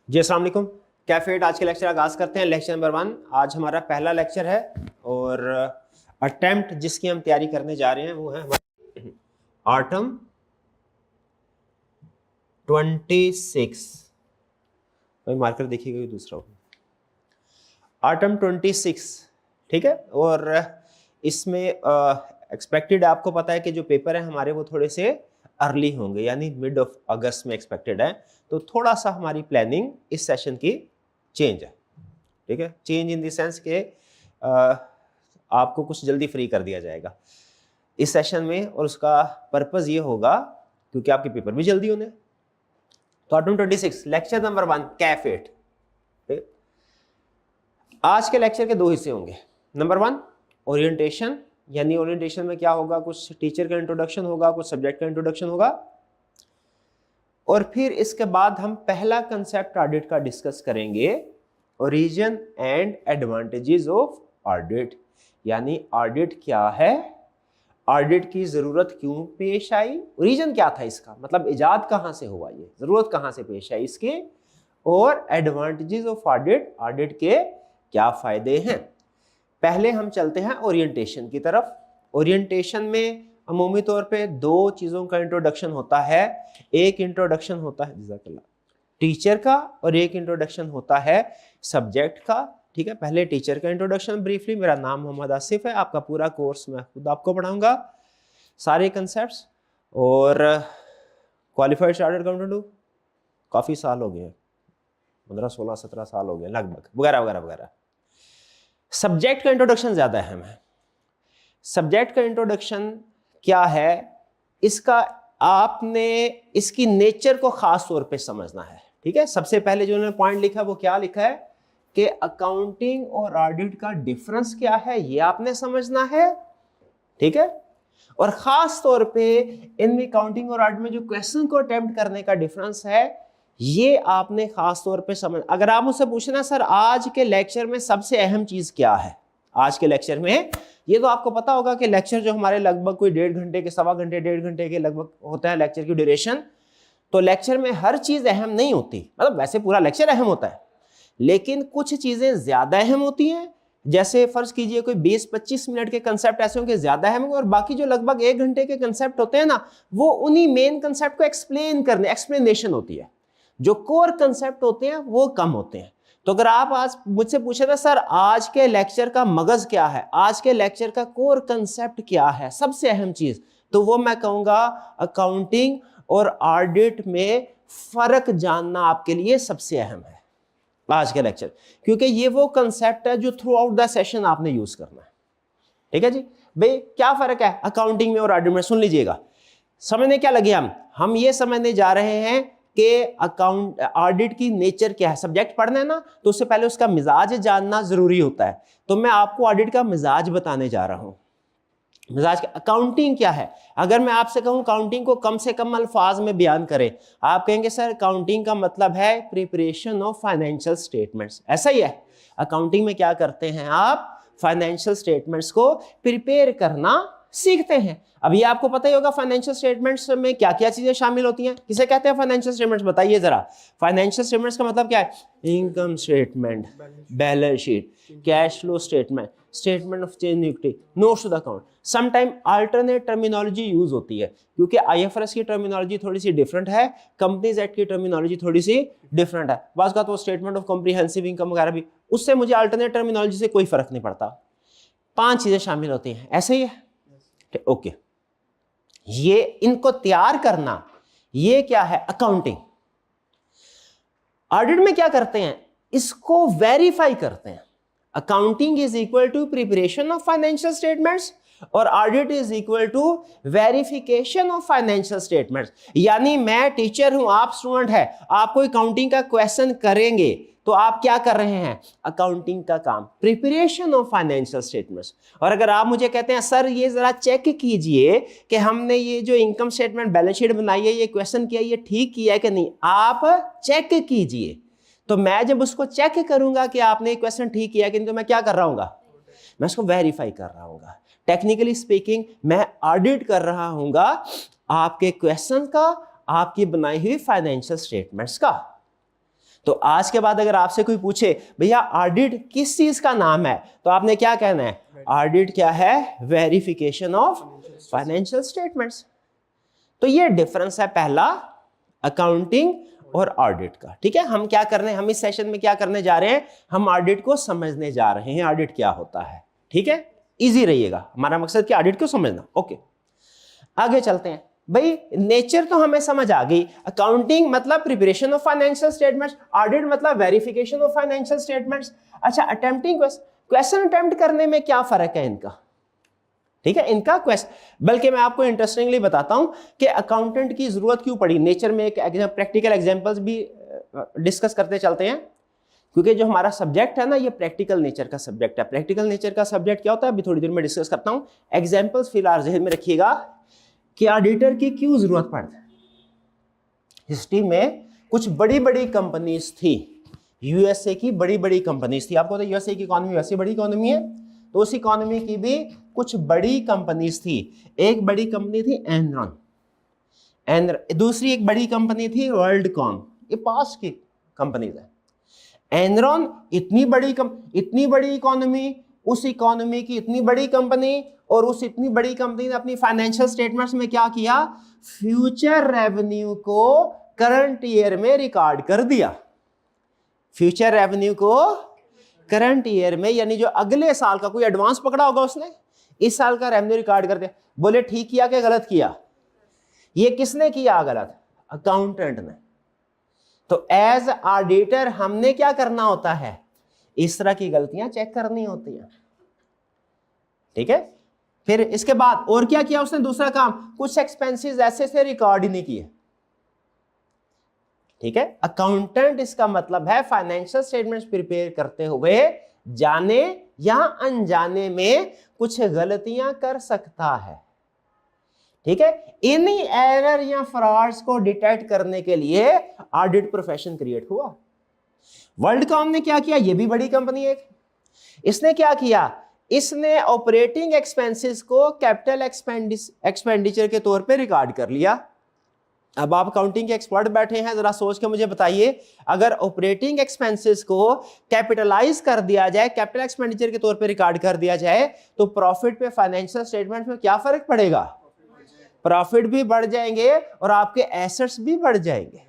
जी अस्सलाम वालेकुम। कैफेट आज के लेक्चर आगाज़ करते हैं। लेक्चर नंबर 1 आज हमारा पहला लेक्चर है और अटेम्प्ट जिसकी हम तैयारी करने जा रहे हैं वो है ऑटम 26। भाई मार्कर देखिएगा ये दूसरा हो ऑटम 26, ठीक है। और इसमें एक्सपेक्टेड आपको पता है कि जो पेपर है हमारे वो थोड़े से अर्ली होंगे, यानी मिड ऑफ अगस्त में एक्सपेक्टेड है। तो थोड़ा सा हमारी प्लानिंग इस सेशन की चेंज है, ठीक है। चेंज इन द सेंस के आपको कुछ जल्दी फ्री कर दिया जाएगा इस सेशन में, और उसका पर्पस ये होगा क्योंकि आपके पेपर भी जल्दी होने। तो ऑटम 26 लेक्चर नंबर 1 कैफेट। आज के लेक्चर के दो हिस्से होंगे। नंबर 1 ओरिएंटेशन, यानी ओरिएंटेशन में क्या होगा, कुछ टीचर का इंट्रोडक्शन होगा, कुछ सब्जेक्ट का इंट्रोडक्शन होगा, और फिर इसके बाद हम पहला कंसेप्ट ऑडिट का डिस्कस करेंगे, origin and advantages of audit. यानी ऑडिट क्या है, ऑडिट की जरूरत क्यों पेश आई, ओरिजिन क्या था इसका, मतलब इजाद कहां से हुआ, ये जरूरत कहां से पेश आई इसके, और एडवांटेजेस ऑफ ऑडिट, ऑडिट के क्या फायदे हैं। पहले हम चलते हैं ओरिएंटेशन की तरफ। ओरिएंटेशन में अमूमी तौर पे दो चीज़ों का इंट्रोडक्शन होता है। एक इंट्रोडक्शन होता है जज़ाकल्लाह टीचर का, और एक इंट्रोडक्शन होता है सब्जेक्ट का, ठीक है। पहले टीचर का इंट्रोडक्शन ब्रीफली। मेरा नाम मोहम्मद आसिफ है, आपका पूरा कोर्स मैं खुद आपको पढ़ाऊंगा, सारे कंसेप्ट्स। और क्वालिफाइड चार्टर्ड अकाउंटेंट काफ़ी साल हो गए, 15 16 17 साल हो गए लगभग, वगैरह वगैरह वगैरह। सब्जेक्ट का इंट्रोडक्शन ज़्यादा अहम है। सब्जेक्ट का इंट्रोडक्शन क्या है, इसका आपने इसकी नेचर को खास तौर पे समझना है, ठीक है। सबसे पहले जो उन्होंने पॉइंट लिखा है वो क्या लिखा है कि अकाउंटिंग और ऑडिट का डिफरेंस क्या है, ये आपने समझना है, ठीक है। और खास तौर पे इनमें अकाउंटिंग और ऑडिट में जो क्वेश्चन को अटेम्प्ट करने का डिफरेंस है, ये आपने खास तौर पे समझ। अगर आप मुझसे पूछना सर आज के लेक्चर में सबसे अहम चीज क्या है, आज के लेक्चर में, ये तो आपको पता होगा कि लेक्चर जो हमारे लगभग कोई 1.5 घंटे के, सवा घंटे 1.5 घंटे के लगभग होता है लेक्चर की ड्यूरेशन। तो लेक्चर में हर चीज अहम नहीं होती, मतलब वैसे पूरा लेक्चर अहम होता है, लेकिन कुछ चीजें ज्यादा अहम होती हैं। जैसे फर्ज कीजिए कोई 20-25 मिनट के कंसेप्ट ऐसे होंगे ज्यादा अहम, और बाकी जो लगभग 1 घंटे के कंसेप्ट होते हैं ना, वो उन्हीं मेन कंसेप्ट को एक्सप्लेन करने, एक्सप्लेनेशन होती है। जो कोर कंसेप्ट होते हैं वो कम होते हैं। तो अगर आप आज मुझसे पूछे ना सर आज के लेक्चर का मगज क्या है, आज के लेक्चर का कोर कंसेप्ट क्या है, सबसे अहम चीज, तो वो मैं कहूंगा अकाउंटिंग और ऑडिट में फर्क जानना आपके लिए सबसे अहम है आज के लेक्चर, क्योंकि ये वो कंसेप्ट है जो थ्रू आउट द सेशन आपने यूज करना है, ठीक है जी। भाई क्या फर्क है अकाउंटिंग में और ऑडिट में, सुन लीजिएगा, समझने क्या लगे हम ये समझने जा रहे हैं कि अकाउंट ऑडिट की नेचर क्या है। सब्जेक्ट पढ़ना है ना, तो उससे पहले उसका मिजाज जानना जरूरी होता है। तो मैं आपको ऑडिट का मिजाज बताने जा रहा हूं। मिजाज का अकाउंटिंग क्या है, अगर मैं आपसे कहूं अकाउंटिंग को कम से कम अल्फाज में बयान करें, आप कहेंगे सर अकाउंटिंग का मतलब है प्रिपरेशन ऑफ फाइनेंशियल स्टेटमेंट्स। ऐसा ही है, अकाउंटिंग में क्या करते हैं आप, फाइनेंशियल स्टेटमेंट्स को प्रिपेयर करना सीखते हैं। अभी आपको पता ही होगा फाइनेंशियल स्टेटमेंट्स में क्या क्या चीजें शामिल होती हैं। किसे कहते हैं फाइनेंशियल स्टेटमेंट्स, बताइए जरा। फाइनेंशियल स्टेटमेंट्स का मतलब क्या है, income statement, balance sheet, cash flow statement, statement of change equity, notes to the account. Some time alternate terminology use होती है, क्योंकि आईएफआरएस की टर्मिनोलॉजी थोड़ी सी डिफरेंट है, कंपनीज एक्ट की टर्मिनोलॉजी थोड़ी सी डिफरेंट है। बात का तो स्टेटमेंट ऑफ कॉम्प्रिहेंसिव इनकम वगैरह भी, उससे मुझे अल्टरनेट टर्मिनोलॉजी से कोई फर्क नहीं पड़ता। 5 चीजें शामिल होती हैं, ऐसे ही है, ओके। ये इनको तैयार करना, ये क्या है अकाउंटिंग। ऑडिट में क्या करते हैं, इसको वेरीफाई करते हैं। Accounting is equal to preparation of financial statements और audit is equal to verification of financial statements. यानी मैं टीचर हूं, आप स्टूडेंट है, आप कोई अकाउंटिंग का क्वेश्चन करेंगे तो आप क्या कर रहे हैं, अकाउंटिंग का काम, प्रिपरेशन ऑफ फाइनेंशियल स्टेटमेंट्स। और अगर आप मुझे कहते हैं सर ये जरा चेक कीजिए कि हमने ये जो इनकम स्टेटमेंट बैलेंस शीट बनाई है, ये क्वेश्चन किया, ये ठीक किया है कि नहीं, आप चेक कीजिए। तो मैं जब उसको चेक करूंगा कि आपने क्वेश्चन ठीक किया कि नहीं, तो मैं क्या कर रहा हूँ, मैं उसको वेरीफाई कर रहा हूँ। टेक्निकली स्पीकिंग मैं ऑडिट कर रहा हूँगा आपके क्वेश्चन का, आपकी बनाई हुई फाइनेंशियल स्टेटमेंट्स का। तो आज के बाद अगर आपसे कोई पूछे भैया ऑडिट किस चीज का नाम है, तो आपने क्या कहना है? ऑडिट क्या है? Verification of financial statements. तो ये डिफरेंस है पहला अकाउंटिंग और ऑडिट का। ठीक है, हम क्या करने, हम इस सेशन में क्या करने जा रहे हैं? हम ऑडिट को समझने जा रहे हैं, ऑडिट क्या होता है। ठीक है, इजी रहिएगा, हमारा मकसद क्या? ऑडिट को समझना। ओके, आगे चलते हैं। भाई नेचर तो हमें समझ आ गई, अकाउंटिंग मतलब preparation of financial statements, audit मतलब वेरिफिकेशन ऑफ फाइनेंशियल स्टेटमेंट्स। अच्छा, अटेम्प्टिंग क्वेश्चन अटेम्प्ट करने में क्या फर्क है इनका? ठीक है, इनका क्वेश्चन, बल्कि मैं आपको इंटरेस्टिंगली बताता हूं कि अकाउंटेंट की जरूरत क्यों पड़ी। नेचर में एक प्रैक्टिकल एग्जांपल्स भी डिस्कस करते चलते हैं, क्योंकि जो हमारा सब्जेक्ट है ना, ये प्रैक्टिकल नेचर का सब्जेक्ट है। प्रैक्टिकल नेचर का सब्जेक्ट क्या होता है, अभी थोड़ी देर में डिस्कस करता हूं। एग्जांपल्स फिलहाल ज़हन में रखिएगा कि ऑडिटर की क्यों जरूरत पड़ती है। हिस्ट्री में कुछ बड़ी बड़ी कंपनीज थी, यूएसए की बड़ी बड़ी कंपनीज थी। आपको तो यूएसए की इकोनॉमी वैसी बड़ी इकोनॉमी है, तो उस इकोनॉमी की भी कुछ बड़ी कंपनीज थी। एक बड़ी कंपनी थी एनरॉन, दूसरी एक बड़ी कंपनी थी वर्ल्डकॉम। ये पास की कंपनीज है। एनरॉन इतनी बड़ी इकोनॉमी, उस इकोनॉमी की इतनी बड़ी कंपनी, और उस इतनी बड़ी कंपनी ने अपनी फाइनेंशियल स्टेटमेंट्स में क्या किया? फ्यूचर रेवेन्यू को करंट ईयर में रिकॉर्ड कर दिया। फ्यूचर रेवेन्यू को करंट ईयर में, यानी जो अगले साल का कोई एडवांस पकड़ा होगा उसने, इस साल का रेवेन्यू रिकॉर्ड कर दिया। बोले ठीक किया कि गलत किया? ये किसने किया गलत? अकाउंटेंट ने। तो एज ऑडिटर हमने क्या करना होता है? इस तरह की गलतियां चेक करनी होती हैं। ठीक है, फिर इसके बाद और क्या किया उसने? दूसरा काम, कुछ एक्सपेंसेस ऐसे से रिकॉर्ड ही नहीं किए। ठीक है, अकाउंटेंट इसका मतलब है फाइनेंशियल स्टेटमेंट्स प्रिपेयर करते हुए जाने या अनजाने में कुछ गलतियां कर सकता है। ठीक है, इन्हीं एरर या फ्रॉड्स को डिटेक्ट करने के लिए ऑडिट प्रोफेशन क्रिएट हुआ। वर्ल्डकॉम ने क्या किया? ये भी बड़ी कंपनी है। इसने क्या किया? इसने ऑपरेटिंग एक्सपेंसेस को कैपिटल एक्सपेंडिचर के तौर पे रिकॉर्ड कर लिया। अब आप अकाउंटिंग के एक्सपर्ट बैठे हैं, जरा सोच के मुझे बताइए, अगर ऑपरेटिंग एक्सपेंसेस को कैपिटलाइज कर दिया जाए, कैपिटल एक्सपेंडिचर के तौर पे रिकॉर्ड कर दिया जाए, तो प्रॉफिट पे फाइनेंशियल स्टेटमेंट में क्या फर्क पड़ेगा? प्रॉफिट भी बढ़ जाएंगे और आपके एसेट्स भी बढ़ जाएंगे,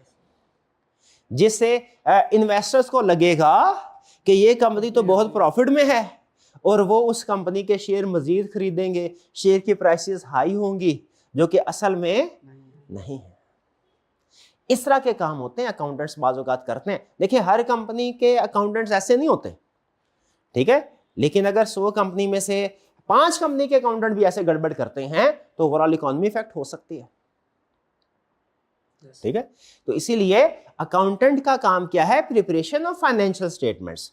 जिससे इन्वेस्टर्स को लगेगा कि ये कंपनी तो बहुत प्रॉफिट में है, और वो उस कंपनी के शेयर मजीद खरीदेंगे, शेयर की प्राइसेस हाई होंगी, जो कि असल में नहीं है। इस तरह के काम होते हैं, अकाउंटेंट्स बाज़ औक़ात करते हैं। देखिए, हर कंपनी के अकाउंटेंट्स ऐसे नहीं होते। ठीक है, लेकिन अगर 100 कंपनी में से 5 कंपनी के अकाउंटेंट भी ऐसे गड़बड़ करते हैं तो ओवरऑल इकोनॉमी इफेक्ट हो सकती है। ठीक है, तो इसीलिए अकाउंटेंट का काम क्या है? प्रिपरेशन ऑफ फाइनेंशियल स्टेटमेंट्स,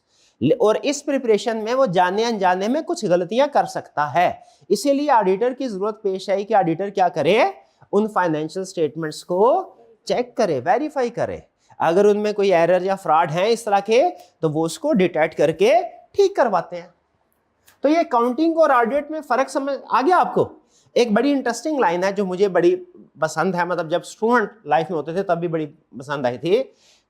और इस प्रिपरेशन में वो जाने अनजाने में कुछ गलतियां कर सकता है। इसीलिए ऑडिटर की जरूरत पेश आई कि ऑडिटर क्या करे? उन फाइनेंशियल स्टेटमेंट्स को चेक करे, वेरीफाई करे। अगर उनमें कोई एरर या फ्रॉड है इस तरह के, तो वो उसको डिटेक्ट करके ठीक करवाते हैं। तो ये अकाउंटिंग और ऑडिट में फर्क समझ आ गया आपको? एक बड़ी इंटरेस्टिंग लाइन है जो मुझे बड़ी पसंद है, मतलब जब स्टूडेंट लाइफ में होते थे तब भी बड़ी पसंद आई थी,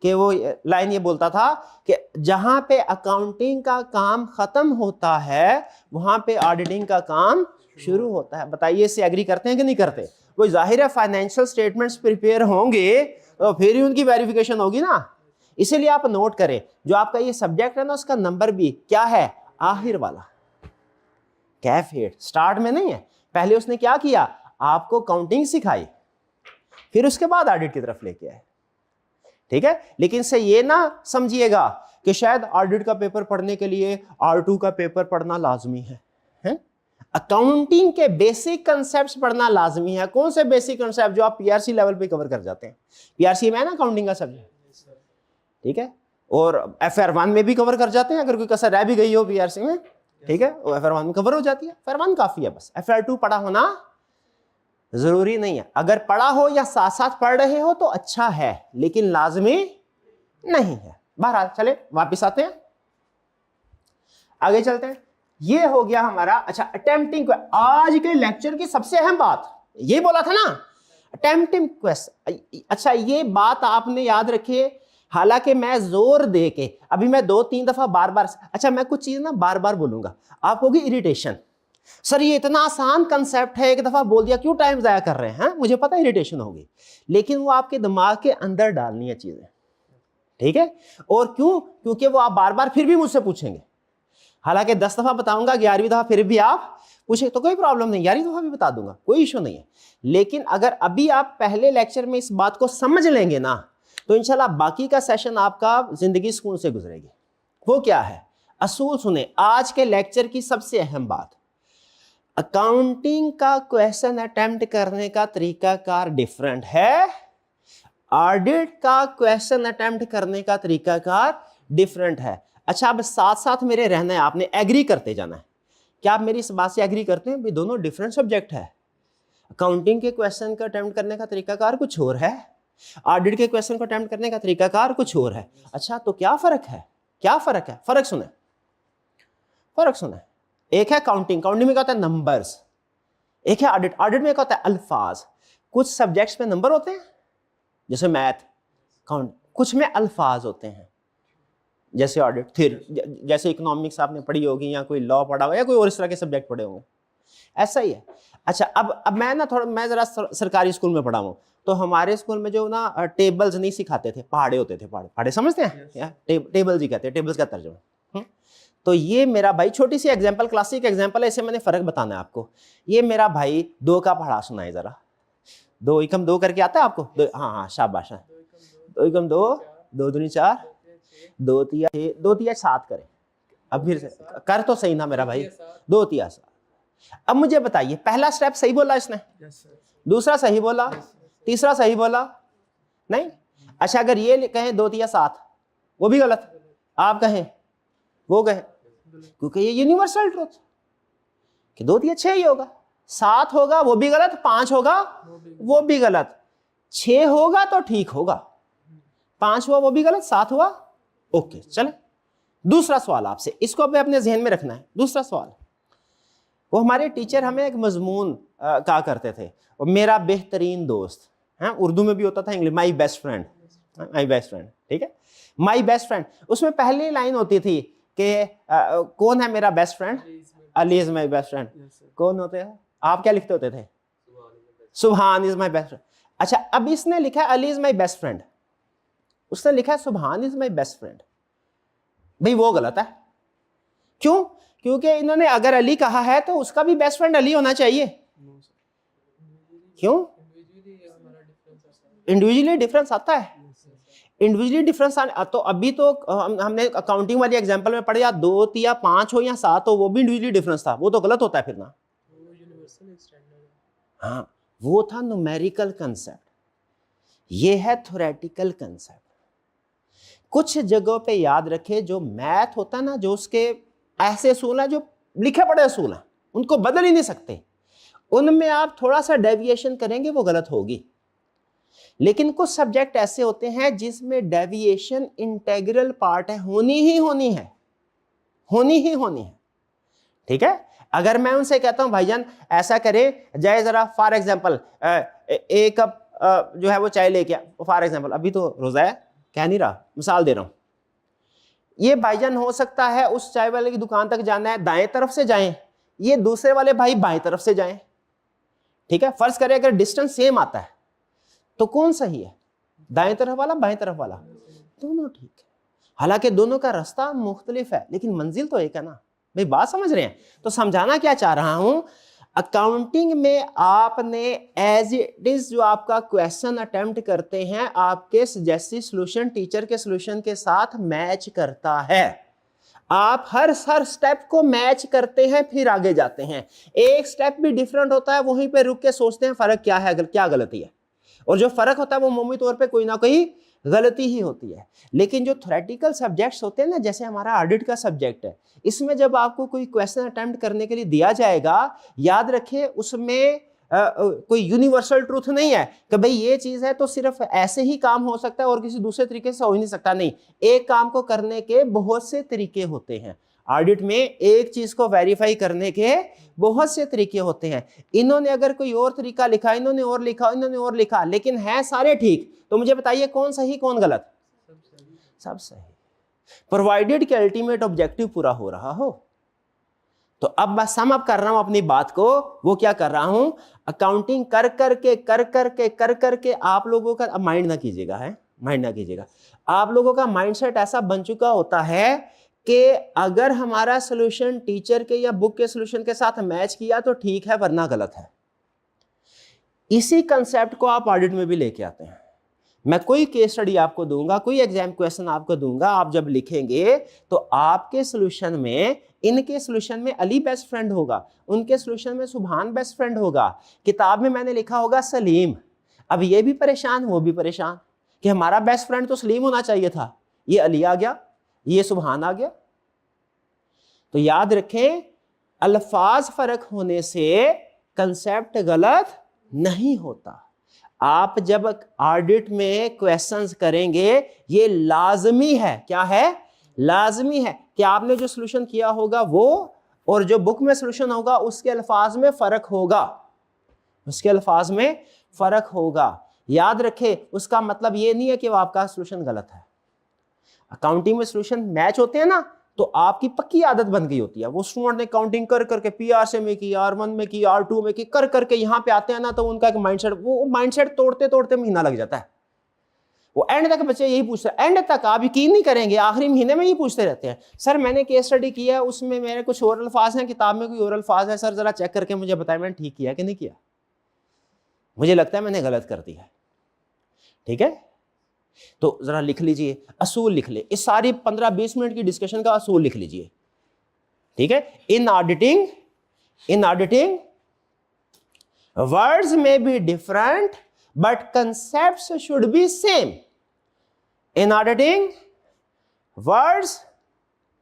कि वो लाइन ये बोलता था कि जहां पे अकाउंटिंग का काम खत्म होता है वहां पे ऑडिटिंग का काम शुरू होता है। बताइए, इससे एग्री करते हैं कि नहीं करते? वो जाहिर है फाइनेंशियल स्टेटमेंट्स प्रिपेयर होंगे तो फिर ही उनकी वेरिफिकेशन होगी ना। इसीलिए आप नोट करें, जो आपका ये सब्जेक्ट है ना, उसका नंबर भी क्या है? आखिर वाला, कैफ हेड। स्टार्ट में नहीं है। पहले उसने क्या किया? आपको काउंटिंग सिखाई, फिर उसके बाद ऑडिट की तरफ लेके आए। ठीक है, लेकिन इससे ये ना समझिएगा कि शायद ऑडिट का पेपर पढ़ने के लिए R2 का पेपर पढ़ना लाजमी है। अकाउंटिंग के बेसिक कंसेप्ट्स पढ़ना लाजमी है। कौन से बेसिक कंसेप्ट? जो आप पीआरसी लेवल पे कवर कर जाते हैं। पीआरसी में है ना अकाउंटिंग का सब्जेक्ट, ठीक है, और FR1 में भी कवर कर जाते हैं, अगर कोई कसर रह भी गई हो पीआरसी में, ठीक है, वो FR1 में कवर हो जाती है। FR1 काफी है, बस FR2 पढ़ा होना जरूरी नहीं है। अगर पढ़ा हो या साथ साथ पढ़ रहे हो तो अच्छा है, लेकिन लाजमी नहीं है। बहरहाल चले वापिस आते हैं, आगे चलते हैं। ये हो गया हमारा, अच्छा, अटेम्प्टिंग। आज के लेक्चर की सबसे अहम बात ये बोला था ना, अटेम्प्टिंग क्वेश्चन। अच्छा, ये बात आपने याद रखिए, हालांकि मैं जोर दे के अभी मैं 2-3 दफा बार बार, अच्छा मैं कुछ चीज ना बार बार बोलूंगा, आप कहोगे इरिटेशन, सर ये इतना आसान कंसेप्ट है, एक दफा बोल दिया क्यों टाइम जाया कर रहे हैं, मुझे पता इरिटेशन होगी, लेकिन वो आपके दिमाग के अंदर डालनी है चीजें, ठीक है। और क्यों? क्योंकि वो आप बार बार फिर भी मुझसे पूछेंगे, हालांकि 10 दफा बताऊंगा, 11वीं दफा फिर भी आप पूछे तो कोई प्रॉब्लम नहीं, 11वीं दफा भी बता दूंगा, कोई इशू नहीं है। लेकिन अगर अभी आप पहले लेक्चर में इस बात को समझ लेंगे ना, तो इंशाल्लाह बाकी का सेशन आपका जिंदगी सुकून से गुजरेगी। वो क्या है? असूल सुने, आज के लेक्चर की सबसे अहम बात, अकाउंटिंग का क्वेश्चन अटेम्प्ट करने का तरीकाकार डिफरेंट है, ऑडिट का क्वेश्चन अटेम्प्ट करने का तरीकाकार डिफरेंट है। अच्छा, अब साथ साथ मेरे रहना है, आपने एग्री करते जाना है। क्या आप मेरी इस बात से एग्री करते हैं? भाई दोनों डिफरेंट सब्जेक्ट है, अकाउंटिंग के क्वेश्चन का अटेम्प्ट करने का तरीकाकार कुछ और है, ऑडिट के क्वेश्चन को अटेम्प्ट करने का तरीकाकार कुछ और है। अच्छा, तो क्या फर्क है? क्या फर्क है? फर्क सुने, फर्क सुने। एक है काउंटिंग, काउंटिंग में क्या होता है? नंबर्स। एक है ऑडिट, ऑडिट में क्या होता है? अल्फाज। कुछ सब्जेक्ट्स में नंबर होते हैं जैसे मैथ, काउंट, कुछ में अल्फाज होते हैं जैसे ऑडिट, फिर जैसे इकोनॉमिक्स आपने पढ़ी होगी, या कोई लॉ पढ़ा होगा, या कोई और इस तरह के सब्जेक्ट पढ़े होंगे, ऐसा ही है। अच्छा, अब मैं ना थोड़ा, मैं जरा सरकारी स्कूल में पढ़ा हूँ, तो हमारे स्कूल में जो ना टेबल्स नहीं सिखाते थे, पहाड़े होते थे, पहाड़े समझते हैं? टेबल्स ही कहते हैं, टेबल्स का तर्जुमा। तो ये मेरा भाई, छोटी सी एग्जांपल, क्लासिक एग्जांपल है, इसे मैंने फर्क बताना है आपको। ये मेरा भाई 2 का पढ़ा सुनाए जरा, 2 एकम 2 करके आता है आपको? हाँ हाँ, शाबाश। 2 एकम 2, 2 दूनी 4, 2 तिया 6, 2 तिया 7 करें। अब फिर कर तो सही ना मेरा भाई, 2 तिया 7। अब मुझे बताइए, पहला स्टेप सही बोला इसने? दूसरा सही बोला? तीसरा सही बोला? नहीं। अच्छा, अगर ये कहें 2 तिया 7, वो भी गलत, आप कहें वो कहें, क्योंकि ये यूनिवर्सल ट्रूथ कि 2 तिया 6 ही होगा, 7 होगा वो भी गलत, 5 होगा वो भी गलत, 6 होगा तो ठीक होगा, 5 हुआ वो भी गलत, 7 हुआ ओके। चले दूसरा सवाल आपसे, इसको अपने जहन में रखना है। दूसरा सवाल, वो हमारे टीचर हमें एक मजमून कहा करते थे, और मेरा बेहतरीन दोस्त है, उर्दू में भी होता था, English, my best friend, my best friend, ठीक है, माई बेस्ट फ्रेंड। उसमें पहली लाइन होती थी कि कौन है मेरा best friend? Ali is my best friend. कौन होते हैं? आप क्या लिखते होते थे? सुभान इज माई बेस्ट फ्रेंड। अच्छा, अब इसने लिखा है Ali is my best friend, उसने लिखा है सुभान इज माई बेस्ट फ्रेंड। भाई वो गलत है। क्यों? क्योंकि इन्होंने अगर अली कहा है तो उसका भी बेस्ट फ्रेंड अली होना चाहिए। क्यों? इंडिविजुअली डिफरेंस आता है, इंडिविजुअली डिफरेंस तो अभी तो हमने अकाउंटिंग वाली एग्जांपल में पढ़े, या 2 या 5 हो या 7 हो, वो भी इंडिविजुअली डिफरेंस था, वो तो गलत होता है फिर ना। हाँ, वो था न्यूमेरिकल कंसेप्ट, ये है थ्योरेटिकल कंसेप्ट। कुछ जगहों पे याद रखे, जो मैथ होता है ना, जो उसके ऐसे असूल हैं, जो लिखे पड़े असूल हैं, उनको बदल ही नहीं सकते, उनमें आप थोड़ा सा डेविएशन करेंगे वो गलत होगी। लेकिन कुछ सब्जेक्ट ऐसे होते हैं जिसमें डेविएशन इंटेग्रल पार्ट है, होनी ही होनी है, होनी ही होनी है, ठीक है। अगर मैं उनसे कहता हूं भाईजान ऐसा करें, जाए जरा फॉर एग्जांपल 1 कप जो है वो चाय लेके, फॉर एग्जांपल, अभी तो रोजा है, कह नहीं रहा, मिसाल दे रहा हूं, ये भाईजान हो सकता है उस चाय वाले की दुकान तक जाना है, दाएं तरफ से जाएं, ये दूसरे वाले भाई बाएं तरफ से जाएं, ठीक है। फर्ज करें अगर डिस्टेंस सेम आता है तो कौन सही है? दाएं तरफ वाला, बाएं तरफ वाला? दोनों ठीक है। हालांकि दोनों का रास्ता मुख्तलिफ है, लेकिन मंजिल तो एक है ना। भाई बात समझ रहे हैं? तो समझाना क्या चाह रहा हूं, अकाउंटिंग में आपने एज इट इज जो आपका क्वेश्चन अटेम्प्ट करते हैं, आपके सजेस्टिव सॉल्यूशन टीचर के सॉल्यूशन के साथ मैच करता है। आप हर स्टेप को मैच करते हैं, फिर आगे जाते हैं। एक स्टेप भी डिफरेंट होता है, वहीं पे रुक के सोचते हैं फर्क क्या है, क्या गलती है, और जो फर्क होता है वो मामूली तौर पे कोई ना कोई गलती ही होती है। लेकिन जो थ्योरेटिकल सब्जेक्ट्स होते हैं ना, जैसे हमारा ऑडिट का सब्जेक्ट है, इसमें जब आपको कोई क्वेश्चन अटेम्प्ट करने के लिए दिया जाएगा, याद रखिए उसमें कोई यूनिवर्सल ट्रूथ नहीं है कि भाई ये चीज है तो सिर्फ ऐसे ही काम हो सकता है और किसी दूसरे तरीके से हो ही नहीं सकता। नहीं, एक काम को करने के बहुत से तरीके होते हैं। ऑडिट में एक चीज को वेरीफाई करने के बहुत से तरीके होते हैं। इन्होंने अगर कोई और तरीका लिखा, इन्होंने और लिखा, इन्होंने और लिखा, लेकिन है सारे ठीक, तो मुझे बताइए कौन सही कौन गलत? सब सही, प्रोवाइडेड कि अल्टीमेट ऑब्जेक्टिव पूरा हो रहा हो। तो अब बस सम अप कर रहा हूं अपनी बात को, वो क्या कर रहा हूं, अकाउंटिंग कर करके आप लोगों का, अब माइंड ना कीजिएगा, है माइंड ना कीजिएगा, आप लोगों का माइंडसेट ऐसा बन चुका होता है कि अगर हमारा सॉल्यूशन टीचर के या बुक के सॉल्यूशन के साथ मैच किया तो ठीक है, वरना गलत है। इसी कंसेप्ट को आप ऑडिट में भी लेके आते हैं। मैं कोई केस स्टडी आपको दूंगा, कोई एग्जाम क्वेश्चन आपको दूंगा, आप जब लिखेंगे तो आपके सॉल्यूशन में, इनके सॉल्यूशन में अली बेस्ट फ्रेंड होगा, उनके सॉल्यूशन में सुभान बेस्ट फ्रेंड होगा, किताब में मैंने लिखा होगा सलीम। अब ये भी परेशान, वो भी परेशान कि हमारा बेस्ट फ्रेंड तो सलीम होना चाहिए था, ये अली आ गया, ये सुभान आ गया। तो याद रखें, अल्फाज फर्क होने से कंसेप्ट गलत नहीं होता। आप जब ऑडिट में क्वेश्चंस करेंगे, ये लाजमी है, क्या है, लाजमी है कि आपने जो सॉल्यूशन किया होगा वो और जो बुक में सॉल्यूशन होगा उसके अल्फाज में फर्क होगा, उसके अल्फाज में फर्क होगा। याद रखें, उसका मतलब ये नहीं है कि वो आपका सॉल्यूशन गलत है। अकाउंटिंग में सॉल्यूशन मैच होते हैं ना, तो आपकी पक्की आदत बन गई होती है। वो स्टूडेंट ने काउंटिंग कर करके पीआर से में की, R1 में की, R2 में की, कर करके यहाँ पे आते हैं ना, तो उनका एक माइंडसेट, वो माइंडसेट तोड़ते तोड़ते महीना लग जाता है। वो एंड तक बच्चे यही पूछते हैं, एंड तक आप यकीन नहीं करेंगे, आखिरी महीने में ही पूछते रहते हैं, सर मैंने केस स्टडी किया है, उसमें मेरे कुछ और अल्फाज हैं, किताब में कोई और अल्फाज है, सर जरा चेक करके मुझे बताएं मैंने ठीक किया कि नहीं किया, मुझे लगता है मैंने गलत कर दिया। ठीक है, तो जरा लिख लीजिए, असूल लिख ले, इस सारी 15-20 मिनट की डिस्कशन का असूल लिख लीजिए। ठीक है, in auditing words may be different but concepts should be same. In auditing words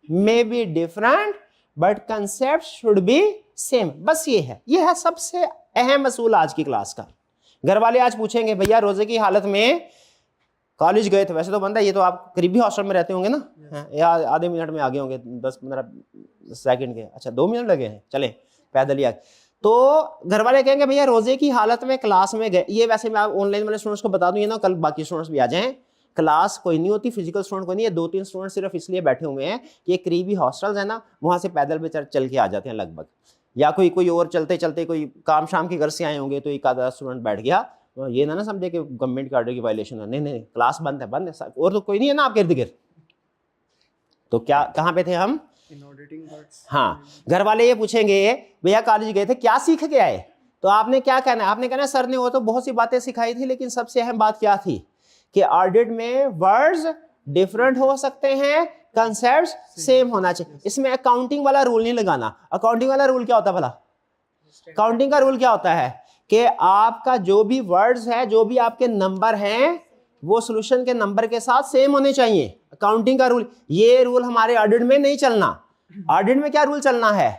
may be different but concept should be same. बस यह है सबसे अहम असूल आज की क्लास का। घर वाले आज पूछेंगे भैया रोजे की हालत में कॉलेज गए थे, वैसे तो बंदा ये तो आप करीबी हॉस्टल में रहते होंगे ना, या आधे मिनट में आगे होंगे, 10-15 सेकंड के, अच्छा 2 मिनट लगे हैं, चले पैदल ही आगे। तो घर वाले कहेंगे भैया रोजे की हालत में क्लास में गए, ये वैसे मैं ऑनलाइन वाले स्टूडेंट्स को बता दूं, ये ना कल बाकी स्टूडेंट्स भी आ जाएं, क्लास कोई नहीं होती, फिजिकल स्टूडेंट कोई नहीं है, 2-3 स्टूडेंट सिर्फ इसलिए बैठे हुए हैं कि करीबी हॉस्टल्स है ना, वहां से पैदल पे चल के आ जाते हैं लगभग, या कोई और चलते चलते कोई काम शाम के घर से आए होंगे तो एक आधा स्टूडेंट बैठ गया, ये ना समझे कि गवर्नमेंट के ऑर्डर की वायलेशन है, नहीं क्लास बंद है और तो कोई नहीं है ना आपके इर्द गिर्द। तो क्या कहाँ पे थे हम, हाँ, घर वाले ये पूछेंगे भैया कॉलेज गए थे क्या सीख के आए, तो आपने क्या कहना है, आपने कहना सर ने वो तो बहुत सी बातें सिखाई थी, लेकिन सबसे अहम बात क्या थी कि ऑडिट में वर्ड्स डिफरेंट हो सकते हैं, कंसेप्ट्स सेम होना चाहिए। इसमें अकाउंटिंग वाला रूल नहीं लगाना। अकाउंटिंग वाला रूल क्या होता है भला, अकाउंटिंग का रूल क्या होता है कि आपका जो भी वर्ड्स है, जो भी आपके नंबर हैं, वो सॉल्यूशन के नंबर के साथ सेम होने चाहिए। अकाउंटिंग का रूल, ये रूल हमारे ऑडिट में नहीं चलना। ऑडिट में क्या रूल चलना है,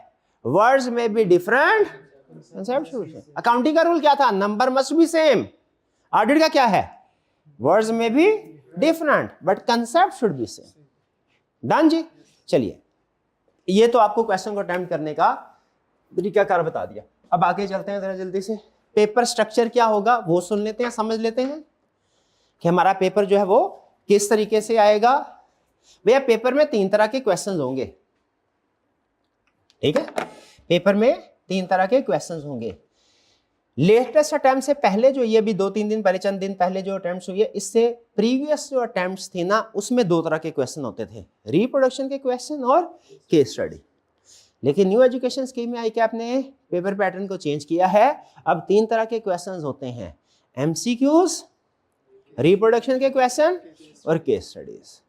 वर्ड्स में भी डिफरेंट, अकाउंटिंग का रूल क्या था, number must be same. Audit का क्या है, वर्ड्स में भी different but concept should be same. Done जी। चलिए, ये तो आपको क्वेश्चन को अटेम्प्ट करने का तरीकाकार बता दिया। अब आगे चलते हैं जरा जल्दी से, पेपर स्ट्रक्चर क्या होगा वो सुन लेते हैं, समझ लेते हैं कि हमारा पेपर जो है वो किस तरीके से आएगा। भैया पेपर में 3 तरह के क्वेश्चंस होंगे, ठीक है, पेपर में 3 तरह के क्वेश्चंस होंगे। लेटेस्ट अटेम्प्ट से पहले जो ये भी 2-3 दिन पहले, चंद दिन पहले जो अटेम्प्ट्स हुई है, इससे प्रीवियस जो अटेम्प्ट्स थी ना, उसमें 2 तरह के क्वेश्चन होते थे, रिप्रोडक्शन के क्वेश्चन और केस स्टडी। लेकिन न्यू एजुकेशन स्कीम में आई कि आपने पेपर पैटर्न को चेंज किया है, अब 3 तरह के क्वेश्चंस होते हैं, एमसीक्यूज, रिप्रोडक्शन के क्वेश्चन और केस स्टडीज।